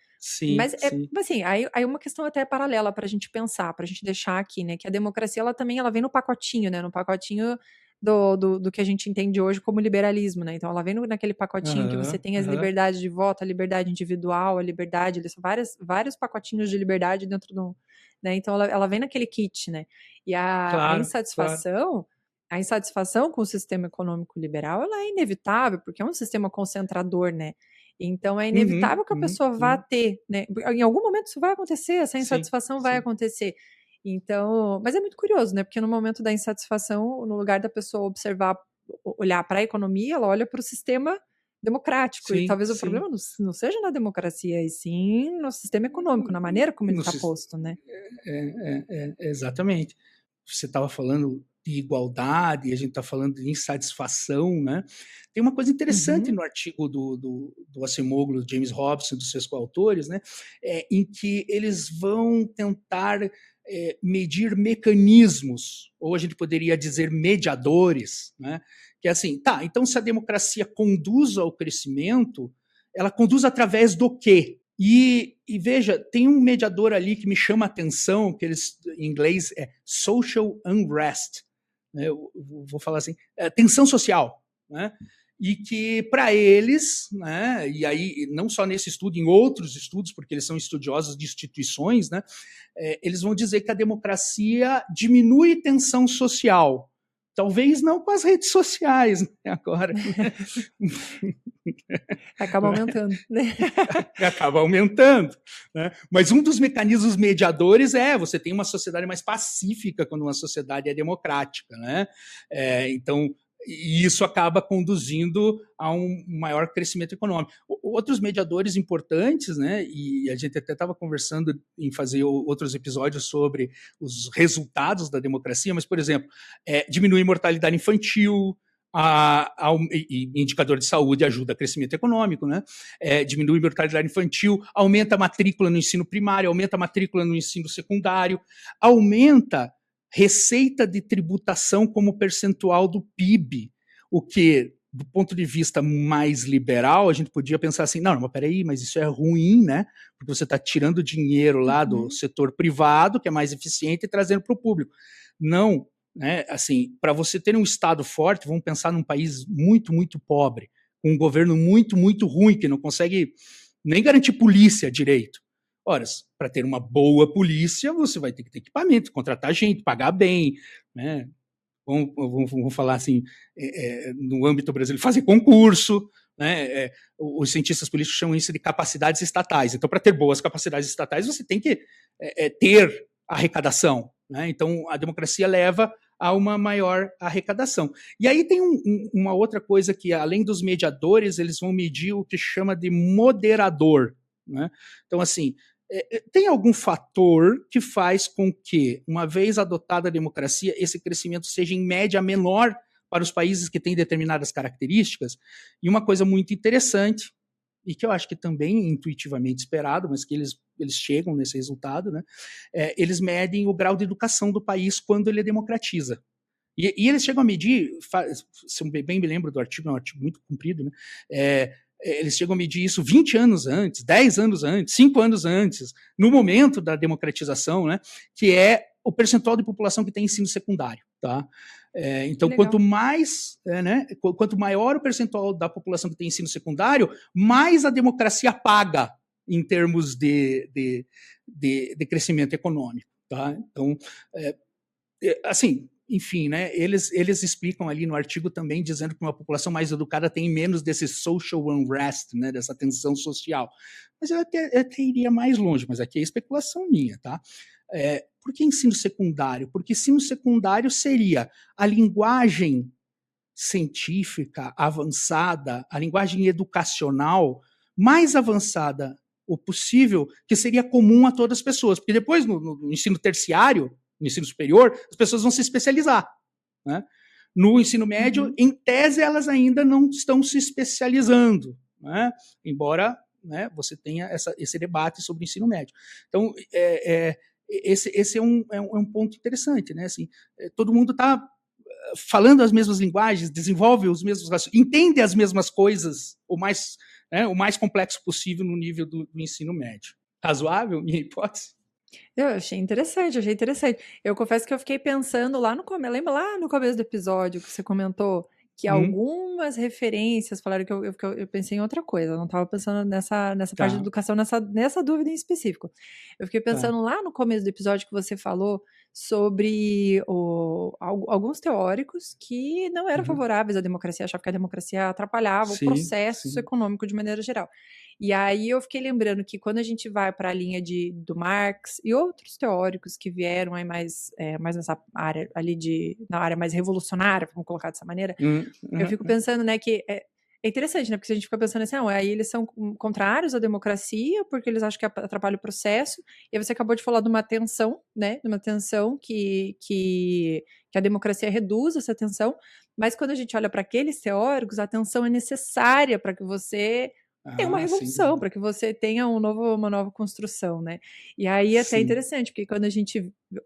Mas assim, aí uma questão até paralela para a gente pensar, para a gente deixar aqui, né, que a democracia ela vem no pacotinho, né, no pacotinho do que a gente entende hoje como liberalismo, né, então ela vem naquele pacotinho que você tem as liberdades de voto, a liberdade individual, a liberdade, são vários pacotinhos de liberdade dentro do, né, então ela vem naquele kit, né, e a insatisfação com o sistema econômico liberal, ela é inevitável, porque é um sistema concentrador, né, então é inevitável que a pessoa vá ter, né? Em algum momento isso vai acontecer, essa insatisfação vai acontecer. Então, mas é muito curioso, né? Porque no momento da insatisfação, no lugar da pessoa olhar para a economia, ela olha para o sistema democrático. E talvez o problema não seja na democracia, e sim no sistema econômico, na maneira como ele está posto, né? Exatamente. Você estava falando de igualdade, a gente está falando de insatisfação, né? Tem uma coisa interessante no artigo do Acemoglu, James Robson, dos seus coautores, né? Em que eles vão tentar medir mecanismos, ou a gente poderia dizer mediadores, né? Que é assim, então se a democracia conduz ao crescimento, ela conduz através do quê? E veja, tem um mediador ali que me chama a atenção, que em inglês é social unrest, né? Eu vou falar assim, tensão social, né? E que para eles, né, e aí não só nesse estudo, em outros estudos, porque eles são estudiosos de instituições, né, eles vão dizer que a democracia diminui tensão social. Talvez não com as redes sociais, né, agora. Acaba aumentando, né? Acaba aumentando, né? Mas um dos mecanismos mediadores você tem uma sociedade mais pacífica quando uma sociedade é democrática, né? Então, e isso acaba conduzindo a um maior crescimento econômico. Outros mediadores importantes, né, e a gente até estava conversando em fazer outros episódios sobre os resultados da democracia, mas, por exemplo, diminuir mortalidade infantil, e indicador de saúde ajuda a crescimento econômico, né? Diminui a mortalidade infantil, aumenta a matrícula no ensino primário, aumenta a matrícula no ensino secundário, aumenta receita de tributação como percentual do PIB, o que, do ponto de vista mais liberal, a gente podia pensar assim, não, mas peraí, mas isso é ruim, né? Porque você está tirando dinheiro lá do setor privado, que é mais eficiente, e trazendo para o público. Não, né? Assim, para você ter um Estado forte, vamos pensar num país muito, muito pobre, com um governo muito, muito ruim, que não consegue nem garantir polícia direito. Ora, para ter uma boa polícia, você vai ter que ter equipamento, contratar gente, pagar bem, né? Vamos falar assim, no âmbito brasileiro, fazer concurso, né? Os cientistas políticos chamam isso de capacidades estatais. Então, para ter boas capacidades estatais, você tem que ter arrecadação, né? Então, a democracia leva a uma maior arrecadação. E aí tem uma outra coisa que, além dos mediadores, eles vão medir o que chama de moderador, né? Então, assim, tem algum fator que faz com que, uma vez adotada a democracia, esse crescimento seja, em média, menor para os países que têm determinadas características? E uma coisa muito interessante, e que eu acho que também intuitivamente esperado, mas que eles chegam nesse resultado, né? Eles medem o grau de educação do país quando ele democratiza. E eles chegam a medir, se eu bem me lembro do artigo, é um artigo muito comprido, né? Eles chegam a medir isso 20 anos antes, 10 anos antes, 5 anos antes, no momento da democratização, né? Que é o percentual de população que tem ensino secundário, tá? Então, quanto maior o percentual da população que tem ensino secundário, mais a democracia paga em termos de crescimento econômico, tá? Então, assim, enfim, né, eles explicam ali no artigo também, dizendo que uma população mais educada tem menos desse social unrest, né, dessa tensão social. Mas eu até iria mais longe, mas aqui é especulação minha, tá? Por que ensino secundário? Porque ensino secundário seria a linguagem científica avançada, a linguagem educacional mais avançada o possível, que seria comum a todas as pessoas. Porque depois, no ensino terciário, no ensino superior, as pessoas vão se especializar, né? No ensino médio, em tese, elas ainda não estão se especializando, né? Embora, né, você tenha esse debate sobre o ensino médio. Então, esse é um ponto interessante, né? Assim, todo mundo está falando as mesmas linguagens, desenvolve os mesmos raciocínios, entende as mesmas coisas, o mais complexo possível no nível do ensino médio. Razoável, minha hipótese? Eu achei interessante. Eu confesso que eu fiquei pensando lembra lá no começo do episódio que você comentou que algumas referências falaram que eu pensei em outra coisa, eu não estava pensando nessa parte de educação, nessa dúvida em específico. Eu fiquei pensando lá no começo do episódio que você falou sobre alguns teóricos que não eram favoráveis à democracia, achavam que a democracia atrapalhava o processo econômico de maneira geral. E aí eu fiquei lembrando que quando a gente vai para a linha do Marx e outros teóricos que vieram aí mais nessa área ali na área mais revolucionária, vamos colocar dessa maneira, eu fico pensando, né, que é interessante, né, porque a gente fica pensando assim, aí eles são contrários à democracia porque eles acham que atrapalha o processo, e aí você acabou de falar de uma tensão, né, de uma tensão que a democracia reduz essa tensão, mas quando a gente olha para aqueles teóricos, a tensão é necessária para que você tem uma revolução, para que você tenha uma nova construção, né? E aí é até interessante, porque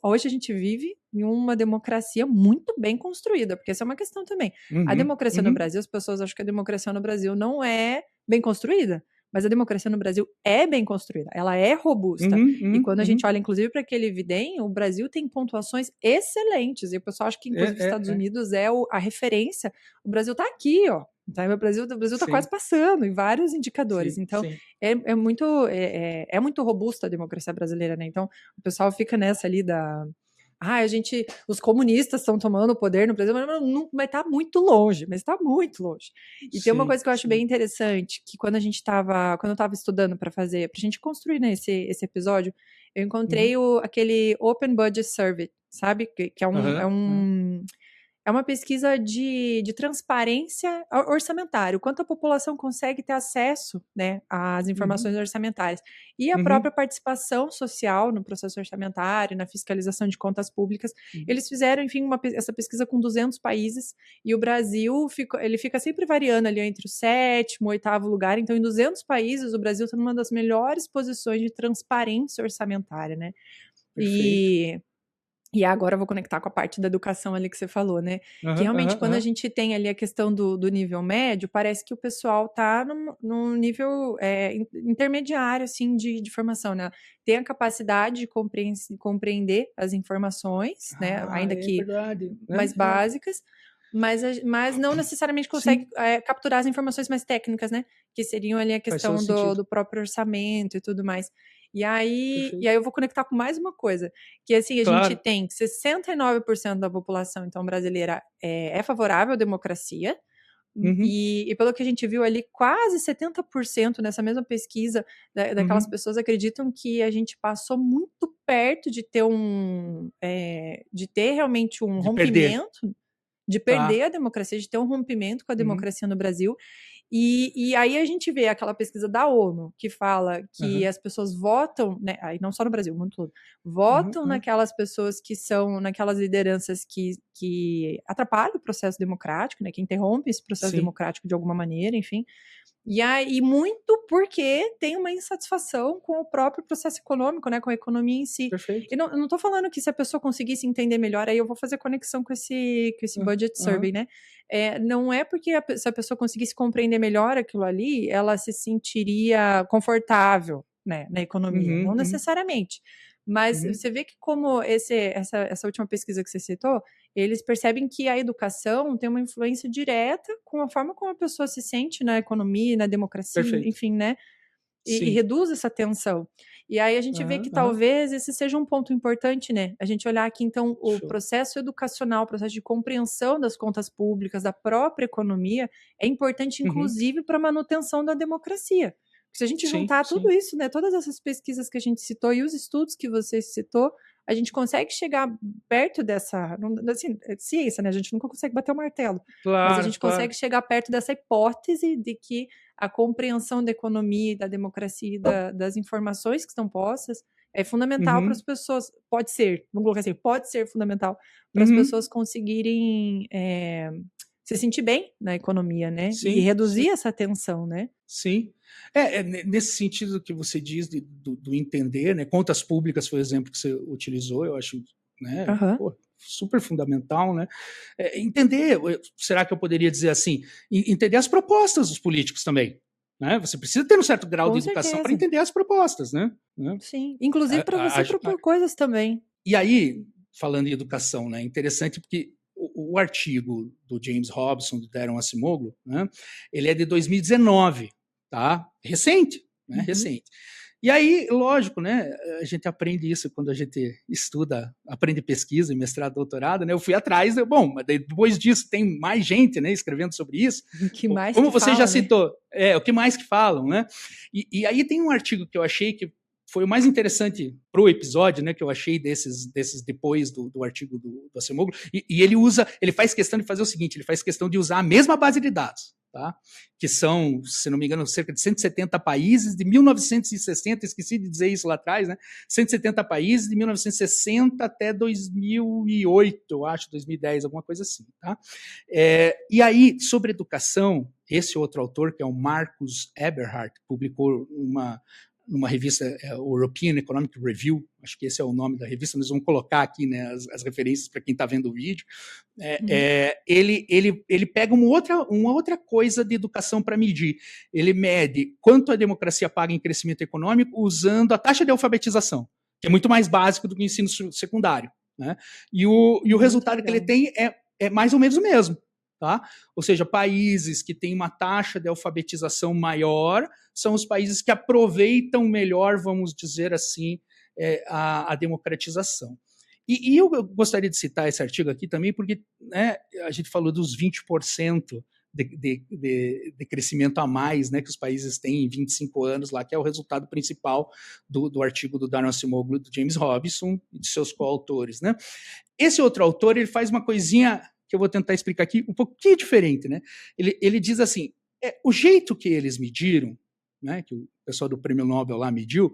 hoje a gente vive em uma democracia muito bem construída, porque essa é uma questão também. A democracia no Brasil, as pessoas acham que a democracia no Brasil não é bem construída, mas a democracia no Brasil é bem construída, ela é robusta. E quando a gente olha, inclusive, para aquele Videm, o Brasil tem pontuações excelentes, e o pessoal acha que, inclusive, os Estados Unidos é a referência. O Brasil está aqui, ó. Tá? O Brasil está quase passando em vários indicadores. Então, é muito robusta a democracia brasileira, né? Então, o pessoal fica nessa ali os comunistas estão tomando o poder no Brasil, mas está muito longe, E tem uma coisa que eu acho bem interessante, que quando eu estava estudando para a gente construir, né, esse episódio, eu encontrei aquele Open Budget Survey, sabe? Que é uma pesquisa de transparência orçamentária, o quanto a população consegue ter acesso, né, às informações orçamentárias. E a própria participação social no processo orçamentário, na fiscalização de contas públicas. Eles fizeram, enfim, essa pesquisa com 200 países, e o Brasil fica sempre variando ali entre o 7º, 8º lugar. Então, em 200 países, o Brasil está numa das melhores posições de transparência orçamentária, né? Perfeito. E agora eu vou conectar com a parte da educação ali que você falou, né? Que realmente quando a gente tem ali a questão do nível médio, parece que o pessoal tá num nível intermediário, assim, de formação, né? Tem a capacidade de compreender as informações, né? Ainda que mais básicas, mas não necessariamente consegue capturar as informações mais técnicas, né? Que seriam ali a questão do próprio orçamento e tudo mais. E aí eu vou conectar com mais uma coisa, que assim, a gente tem 69% da população, então, brasileira é favorável à democracia, e pelo que a gente viu ali, quase 70% nessa mesma pesquisa daquelas pessoas acreditam que a gente passou muito perto de ter realmente um rompimento, de perder a democracia, de ter um rompimento com a democracia no Brasil. E aí a gente vê aquela pesquisa da ONU que fala que Uhum. as pessoas votam, né, aí não só no Brasil, no mundo todo, votam Uhum. naquelas pessoas que são, naquelas lideranças que atrapalham o processo democrático, né, que interrompem esse processo Sim. democrático de alguma maneira, enfim. E aí, muito porque tem uma insatisfação com o próprio processo econômico, né, com a economia em si. Perfeito. Eu não tô falando que se a pessoa conseguisse entender melhor, aí eu vou fazer conexão com esse budget survey, né? Não é porque se a pessoa conseguisse compreender melhor aquilo ali, ela se sentiria confortável, né, na economia. Não Uhum. necessariamente. Mas Uhum. você vê que como essa última pesquisa que você citou, eles percebem que a educação tem uma influência direta com a forma como a pessoa se sente na economia, na democracia, Perfeito. enfim, né? E Sim. reduz essa tensão. E aí a gente vê que talvez esse seja um ponto importante, né? A gente olhar aqui, então, o Show. processo educacional, o processo de compreensão das contas públicas, da própria economia, é importante, inclusive, para a manutenção da democracia. Porque se a gente Sim, juntar tudo sim. isso, né? Todas essas pesquisas que a gente citou e os estudos que você citou, a gente consegue chegar perto dessa... Assim, é ciência, né? A gente nunca consegue bater o martelo. Mas a gente consegue chegar perto dessa hipótese de que a compreensão da economia e da democracia e das informações que estão postas é fundamental para as pessoas. Pode ser, vamos colocar assim, pode ser fundamental para as pessoas conseguirem se sentir bem na economia, né? Sim, E reduzir sim. essa tensão, né? Sim. Nesse sentido que você diz do entender, né? Contas públicas foi o exemplo que você utilizou, eu acho, né? Pô, super fundamental, né? Entender, será que eu poderia dizer assim, entender as propostas dos políticos também, né? Você precisa ter um certo grau de educação para entender as propostas, né? Sim, inclusive para você propor coisas também. E aí, falando em educação, né? Interessante porque o artigo do James Robson, do Daron Acemoglu, né? Ele é de 2019, tá? Recente, né? Recente. E aí, lógico, né? A gente aprende isso quando a gente estuda, aprende pesquisa, mestrado, doutorado, né? Eu fui atrás, bom, mas depois disso tem mais gente, né? Escrevendo sobre isso. Que mais como que você fala, já né? citou, o que mais que falam, né? E aí tem um artigo que eu achei que foi o mais interessante para o episódio, né, que eu achei desses depois do artigo do Acemoglu, e ele faz questão de fazer o seguinte, ele faz questão de usar a mesma base de dados, tá? Que são, se não me engano, cerca de 170 países de 1960, esqueci de dizer isso lá atrás, né? 170 países de 1960 até 2008, eu acho, 2010, alguma coisa assim, tá? E aí, sobre educação, esse outro autor, que é o Marcus Eberhard, publicou numa revista European Economic Review, acho que esse é o nome da revista, nós vamos colocar aqui, né, as referências para quem está vendo o vídeo. Ele pega uma outra coisa de educação para medir. Ele mede quanto a democracia paga em crescimento econômico usando a taxa de alfabetização, que é muito mais básico do que o ensino secundário, né? E o resultado que ele tem é mais ou menos o mesmo. Tá? Ou seja, países que têm uma taxa de alfabetização maior são os países que aproveitam melhor, vamos dizer assim, a democratização. E eu gostaria de citar esse artigo aqui também, porque, né, a gente falou dos 20% de crescimento a mais, né, que os países têm em 25 anos lá, que é o resultado principal do artigo do Daron Acemoglu, do James Robson e de seus coautores, né? Esse outro autor, ele faz uma coisinha que eu vou tentar explicar aqui, um pouquinho diferente, né? Ele diz assim, o jeito que eles mediram, né, que o pessoal do Prêmio Nobel lá mediu,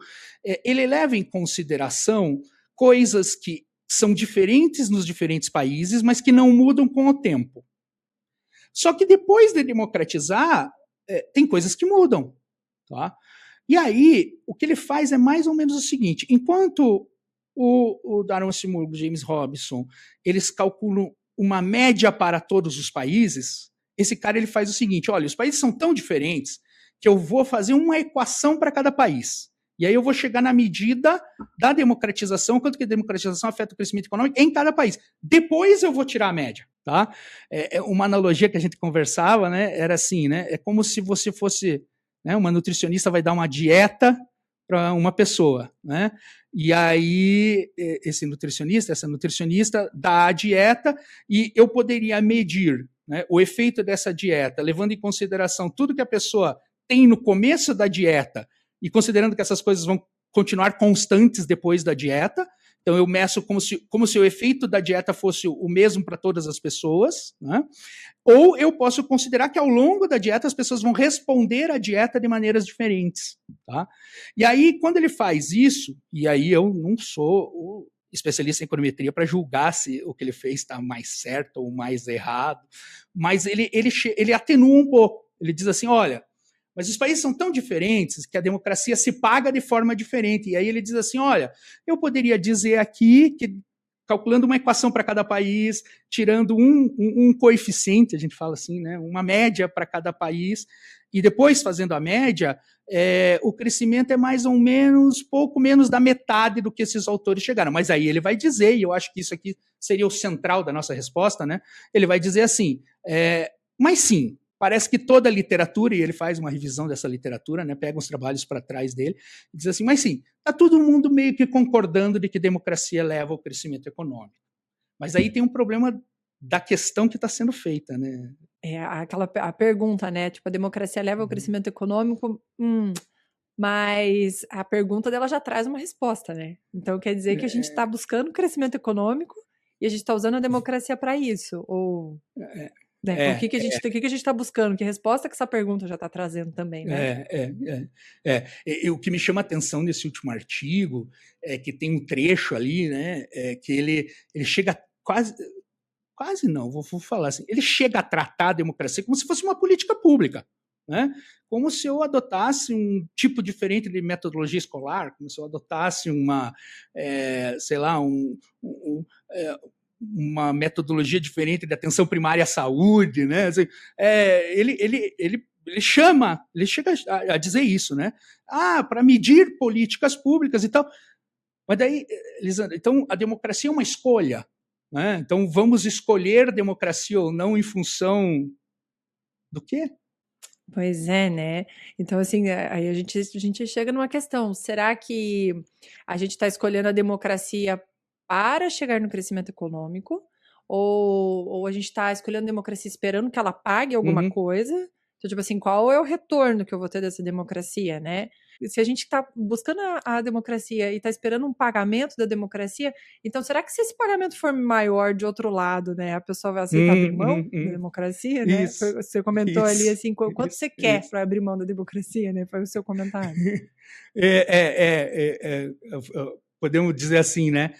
ele leva em consideração coisas que são diferentes nos diferentes países, mas que não mudam com o tempo. Só que depois de democratizar, tem coisas que mudam, tá? E aí, o que ele faz é mais ou menos o seguinte, enquanto o Daron Acemoglu, James Robson, eles calculam uma média para todos os países, esse cara ele faz o seguinte, olha, os países são tão diferentes que eu vou fazer uma equação para cada país. E aí eu vou chegar na medida da democratização, quanto que a democratização afeta o crescimento econômico em cada país. Depois eu vou tirar a média, tá? Uma analogia que a gente conversava, né, era assim, né, é como se você fosse, né, uma nutricionista vai dar uma dieta para uma pessoa, né? E aí essa nutricionista dá a dieta e eu poderia medir, né, o efeito dessa dieta, levando em consideração tudo que a pessoa tem no começo da dieta e considerando que essas coisas vão continuar constantes depois da dieta, Então, eu meço como se o efeito da dieta fosse o mesmo para todas as pessoas, né? Ou eu posso considerar que ao longo da dieta as pessoas vão responder à dieta de maneiras diferentes. Tá? E aí, quando ele faz isso, e aí eu não sou o especialista em econometria para julgar se o que ele fez está mais certo ou mais errado, mas ele atenua um pouco. Ele diz assim, olha, mas os países são tão diferentes que a democracia se paga de forma diferente. E aí ele diz assim, olha, eu poderia dizer aqui que calculando uma equação para cada país, tirando um coeficiente, a gente fala assim, né, uma média para cada país, e depois fazendo a média, o crescimento é mais ou menos, pouco menos da metade do que esses autores chegaram. Mas aí ele vai dizer, e eu acho que isso aqui seria o central da nossa resposta, né? Ele vai dizer assim, mas sim, parece que toda a literatura, e ele faz uma revisão dessa literatura, né, pega uns trabalhos para trás dele, e diz assim, mas sim, está todo mundo meio que concordando de que democracia leva ao crescimento econômico. Mas aí tem um problema da questão que está sendo feita, né? A pergunta, né? Tipo, a democracia leva ao crescimento econômico, mas a pergunta dela já traz uma resposta, né? Então quer dizer que a gente está buscando crescimento econômico e a gente está usando a democracia para isso? Ou... Né? O que a gente está buscando? Que resposta que essa pergunta já está trazendo também, né? O que me chama a atenção nesse último artigo é que tem um trecho ali, né, que ele chega quase não, vou falar assim, ele chega a tratar a democracia como se fosse uma política pública, né? Como se eu adotasse um tipo diferente de metodologia escolar, como se eu adotasse uma metodologia diferente de atenção primária à saúde, né? Assim, ele chega a dizer isso, né? Para medir políticas públicas e tal. Mas daí, Lisandra, então a democracia é uma escolha, né? Então vamos escolher democracia ou não em função do quê? Pois é, né? Então, assim, aí a gente chega numa questão. Será que a gente está escolhendo a democracia para chegar no crescimento econômico, ou a gente está escolhendo a democracia esperando que ela pague alguma coisa? Então, tipo assim, qual é o retorno que eu vou ter dessa democracia, né? Se a gente está buscando a democracia e está esperando um pagamento da democracia, então será que se esse pagamento for maior de outro lado, né, a pessoa vai aceitar abrir mão da democracia, né? Isso, você comentou ali assim, quanto você quer para abrir mão da democracia, né? Foi o seu comentário. Podemos dizer assim, né?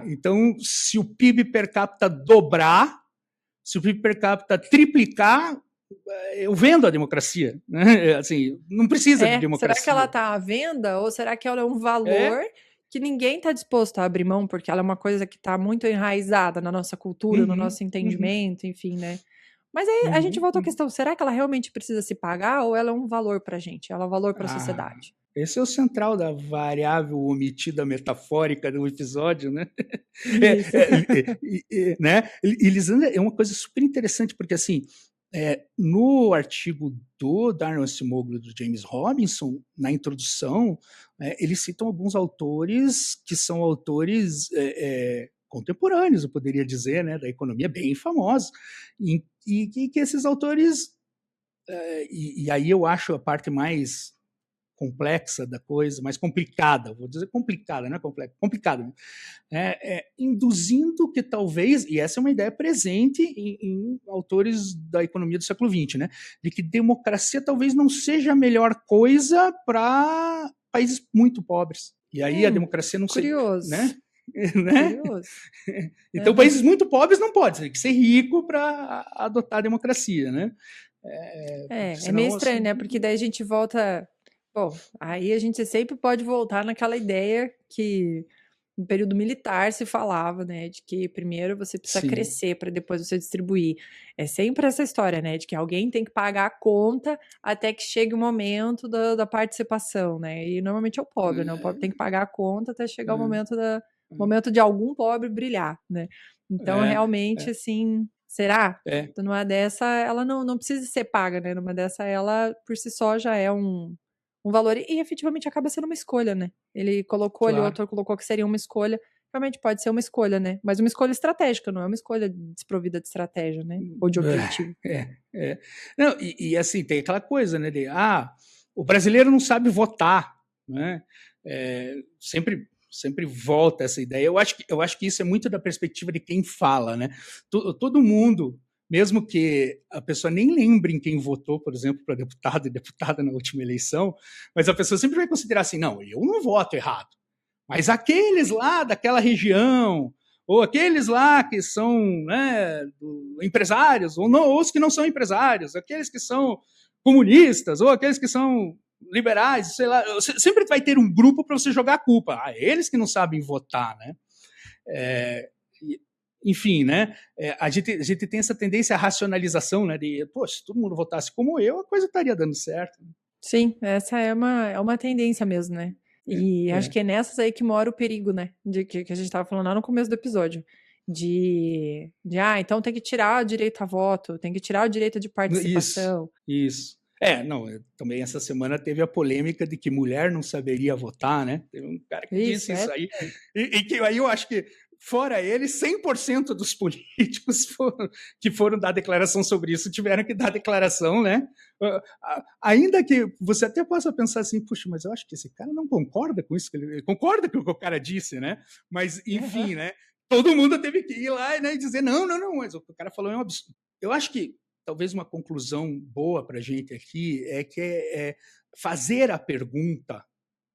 Então, se o PIB per capita dobrar, se o PIB per capita triplicar, eu vendo a democracia, né? Assim, não precisa de democracia. Será que ela está à venda ou será que ela é um valor que ninguém está disposto a abrir mão porque ela é uma coisa que está muito enraizada na nossa cultura, no nosso entendimento, enfim, né? Mas aí a gente volta à questão, será que ela realmente precisa se pagar ou ela é um valor para a gente? Ela é um valor para a sociedade? Esse é o central da variável omitida metafórica do episódio, né? Né? E Lisandra, é uma coisa super interessante, porque assim, no artigo do Darren Acemoglu e do James Robinson, na introdução, eles citam alguns autores que são autores contemporâneos, eu poderia dizer, né, da economia, bem famosos, e que esses autores, e aí eu acho a parte mais complexa da coisa, mais complicada, vou dizer complicada, não é complexa, complicada, induzindo que talvez, e essa é uma ideia presente em autores da economia do século XX, né, de que democracia talvez não seja a melhor coisa para países muito pobres. E aí a democracia não curioso. Né? Curioso. Então, países muito pobres não podem, tem que ser rico para adotar a democracia, né? É meio estranho, né? Porque daí a gente volta... Bom, aí a gente sempre pode voltar naquela ideia que no período militar se falava, né, de que primeiro você precisa crescer para depois você distribuir. É sempre essa história, né, de que alguém tem que pagar a conta até que chegue o momento da participação, né, e normalmente é o pobre, né, o pobre tem que pagar a conta até chegar o momento de algum pobre brilhar, né. Então, realmente, assim, será? Então, numa dessa, ela não precisa ser paga, né, numa dessa, ela por si só já é um valor, e efetivamente acaba sendo uma escolha, né? Ele colocou ali, o autor colocou que seria uma escolha, realmente pode ser uma escolha, né? Mas uma escolha estratégica, não é uma escolha desprovida de estratégia, né? Ou de objetivo. Não, e assim, tem aquela coisa, né? O brasileiro não sabe votar, né? Sempre sempre volta essa ideia. Eu acho que isso é muito da perspectiva de quem fala, né? Todo mundo, mesmo que a pessoa nem lembre em quem votou, por exemplo, para deputado e deputada na última eleição, mas a pessoa sempre vai considerar assim, não, eu não voto errado, mas aqueles lá daquela região, ou aqueles lá que são, né, empresários, ou os que não são empresários, aqueles que são comunistas, ou aqueles que são liberais, sei lá, sempre vai ter um grupo para você jogar a culpa. Eles que não sabem votar, né? Enfim, né? A gente tem essa tendência à racionalização, né? De, poxa, se todo mundo votasse como eu, a coisa estaria dando certo. Sim, essa é uma tendência mesmo, né? E acho que é nessas aí que mora o perigo, né? De que a gente estava falando lá no começo do episódio. Então tem que tirar o direito a voto, tem que tirar o direito de participação. Isso. Não, também essa semana teve a polêmica de que mulher não saberia votar, né? Teve um cara que disse isso aí. E que aí eu acho que, fora ele, 100% dos políticos que foram dar declaração sobre isso tiveram que dar declaração, né? Ainda que você até possa pensar assim, puxa, mas eu acho que esse cara não concorda com isso, ele concorda com o que o cara disse, né? Mas, enfim, né? Todo mundo teve que ir lá, né, e dizer, não, mas o que o cara falou é um absurdo. Eu acho que talvez uma conclusão boa para a gente aqui é que é fazer a pergunta,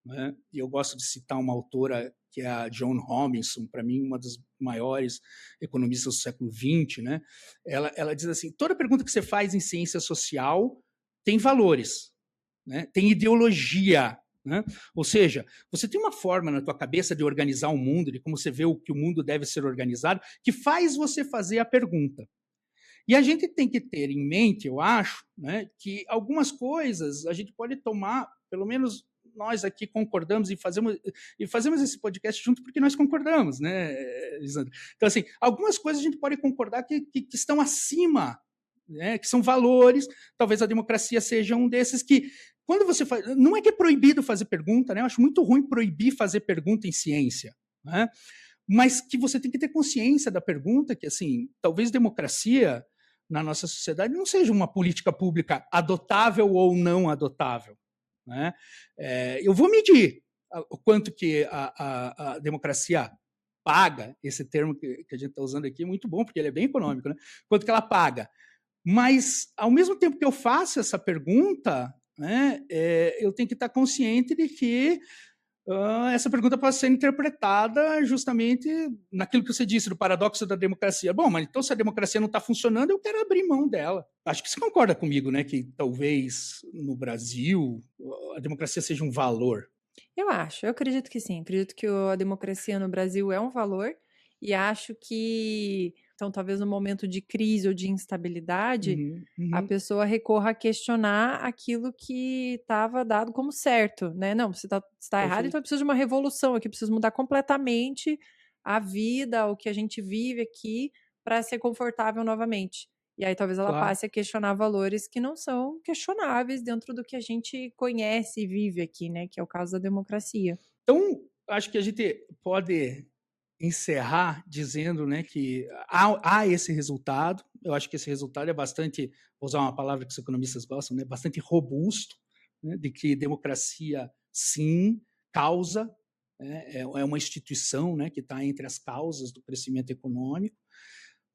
né? E eu gosto de citar uma autora que é a Joan Robinson, para mim uma das maiores economistas do século XX, né? Ela diz assim, toda pergunta que você faz em ciência social tem valores, né? Tem ideologia, né? Ou seja, você tem uma forma na tua cabeça de organizar o mundo, de como você vê que o mundo deve ser organizado, que faz você fazer a pergunta. E a gente tem que ter em mente, eu acho, né, que algumas coisas a gente pode tomar, pelo menos nós aqui concordamos e fazemos esse podcast junto porque nós concordamos, né, Lisandro? Então, assim, algumas coisas a gente pode concordar que estão acima, né, que são valores, talvez a democracia seja um desses que, quando você faz, não é que é proibido fazer pergunta, né, eu acho muito ruim proibir fazer pergunta em ciência, né, mas que você tem que ter consciência da pergunta, que, assim, talvez democracia na nossa sociedade não seja uma política pública adotável ou não adotável, né? Eu vou medir o quanto que a democracia paga, esse termo que a gente está usando aqui é muito bom, porque ele é bem econômico, né? Quanto que ela paga. Mas, ao mesmo tempo que eu faço essa pergunta, né, eu tenho que estar consciente de que essa pergunta pode ser interpretada justamente naquilo que você disse, do paradoxo da democracia. Bom, mas então se a democracia não está funcionando, eu quero abrir mão dela. Acho que você concorda comigo, né, que talvez no Brasil a democracia seja um valor. Eu acredito que sim. Acredito que a democracia no Brasil é um valor e acho que, então, talvez no momento de crise ou de instabilidade, a pessoa recorra a questionar aquilo que estava dado como certo, né? Não, você está errado, então eu preciso de uma revolução aqui, preciso mudar completamente a vida, o que a gente vive aqui, para ser confortável novamente. E aí talvez ela passe a questionar valores que não são questionáveis dentro do que a gente conhece e vive aqui, né? Que é o caso da democracia. Então, acho que a gente pode encerrar dizendo, né, que há esse resultado. Eu acho que esse resultado é bastante, vou usar uma palavra que os economistas gostam, né, bastante robusto, né, de que democracia, sim, causa, né, é uma instituição, né, que está entre as causas do crescimento econômico.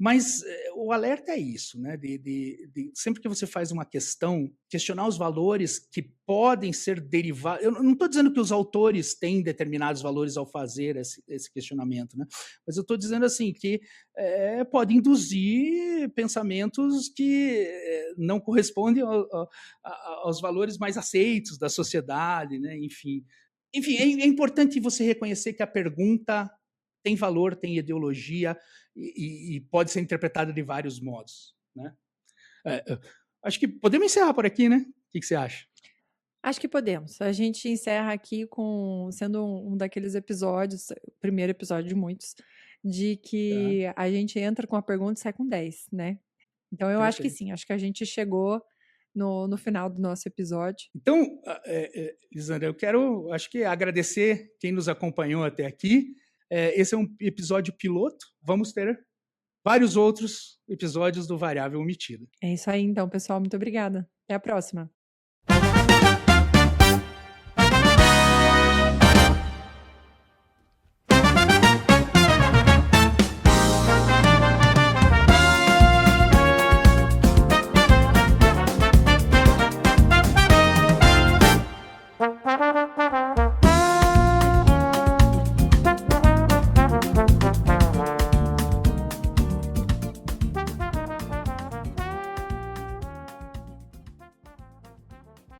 Mas o alerta é isso, né? De sempre que você faz uma questão, questionar os valores que podem ser derivados. Eu não estou dizendo que os autores têm determinados valores ao fazer esse questionamento, né? Mas eu estou dizendo assim que pode induzir pensamentos que não correspondem aos valores mais aceitos da sociedade, né? Enfim, é importante você reconhecer que a pergunta tem valor, tem ideologia e pode ser interpretada de vários modos, né? Acho que podemos encerrar por aqui, né? O que você acha? Acho que podemos. A gente encerra aqui sendo um daqueles episódios, o primeiro episódio de muitos, de que a gente entra com a pergunta e sai com 10, né? Então eu acho que sim, acho que a gente chegou no final do nosso episódio. Então, Lisandra, eu quero, acho que agradecer quem nos acompanhou até aqui. Esse é um episódio piloto. Vamos ter vários outros episódios do Variável Omitida. É isso aí, então, pessoal. Muito obrigada. Até a próxima.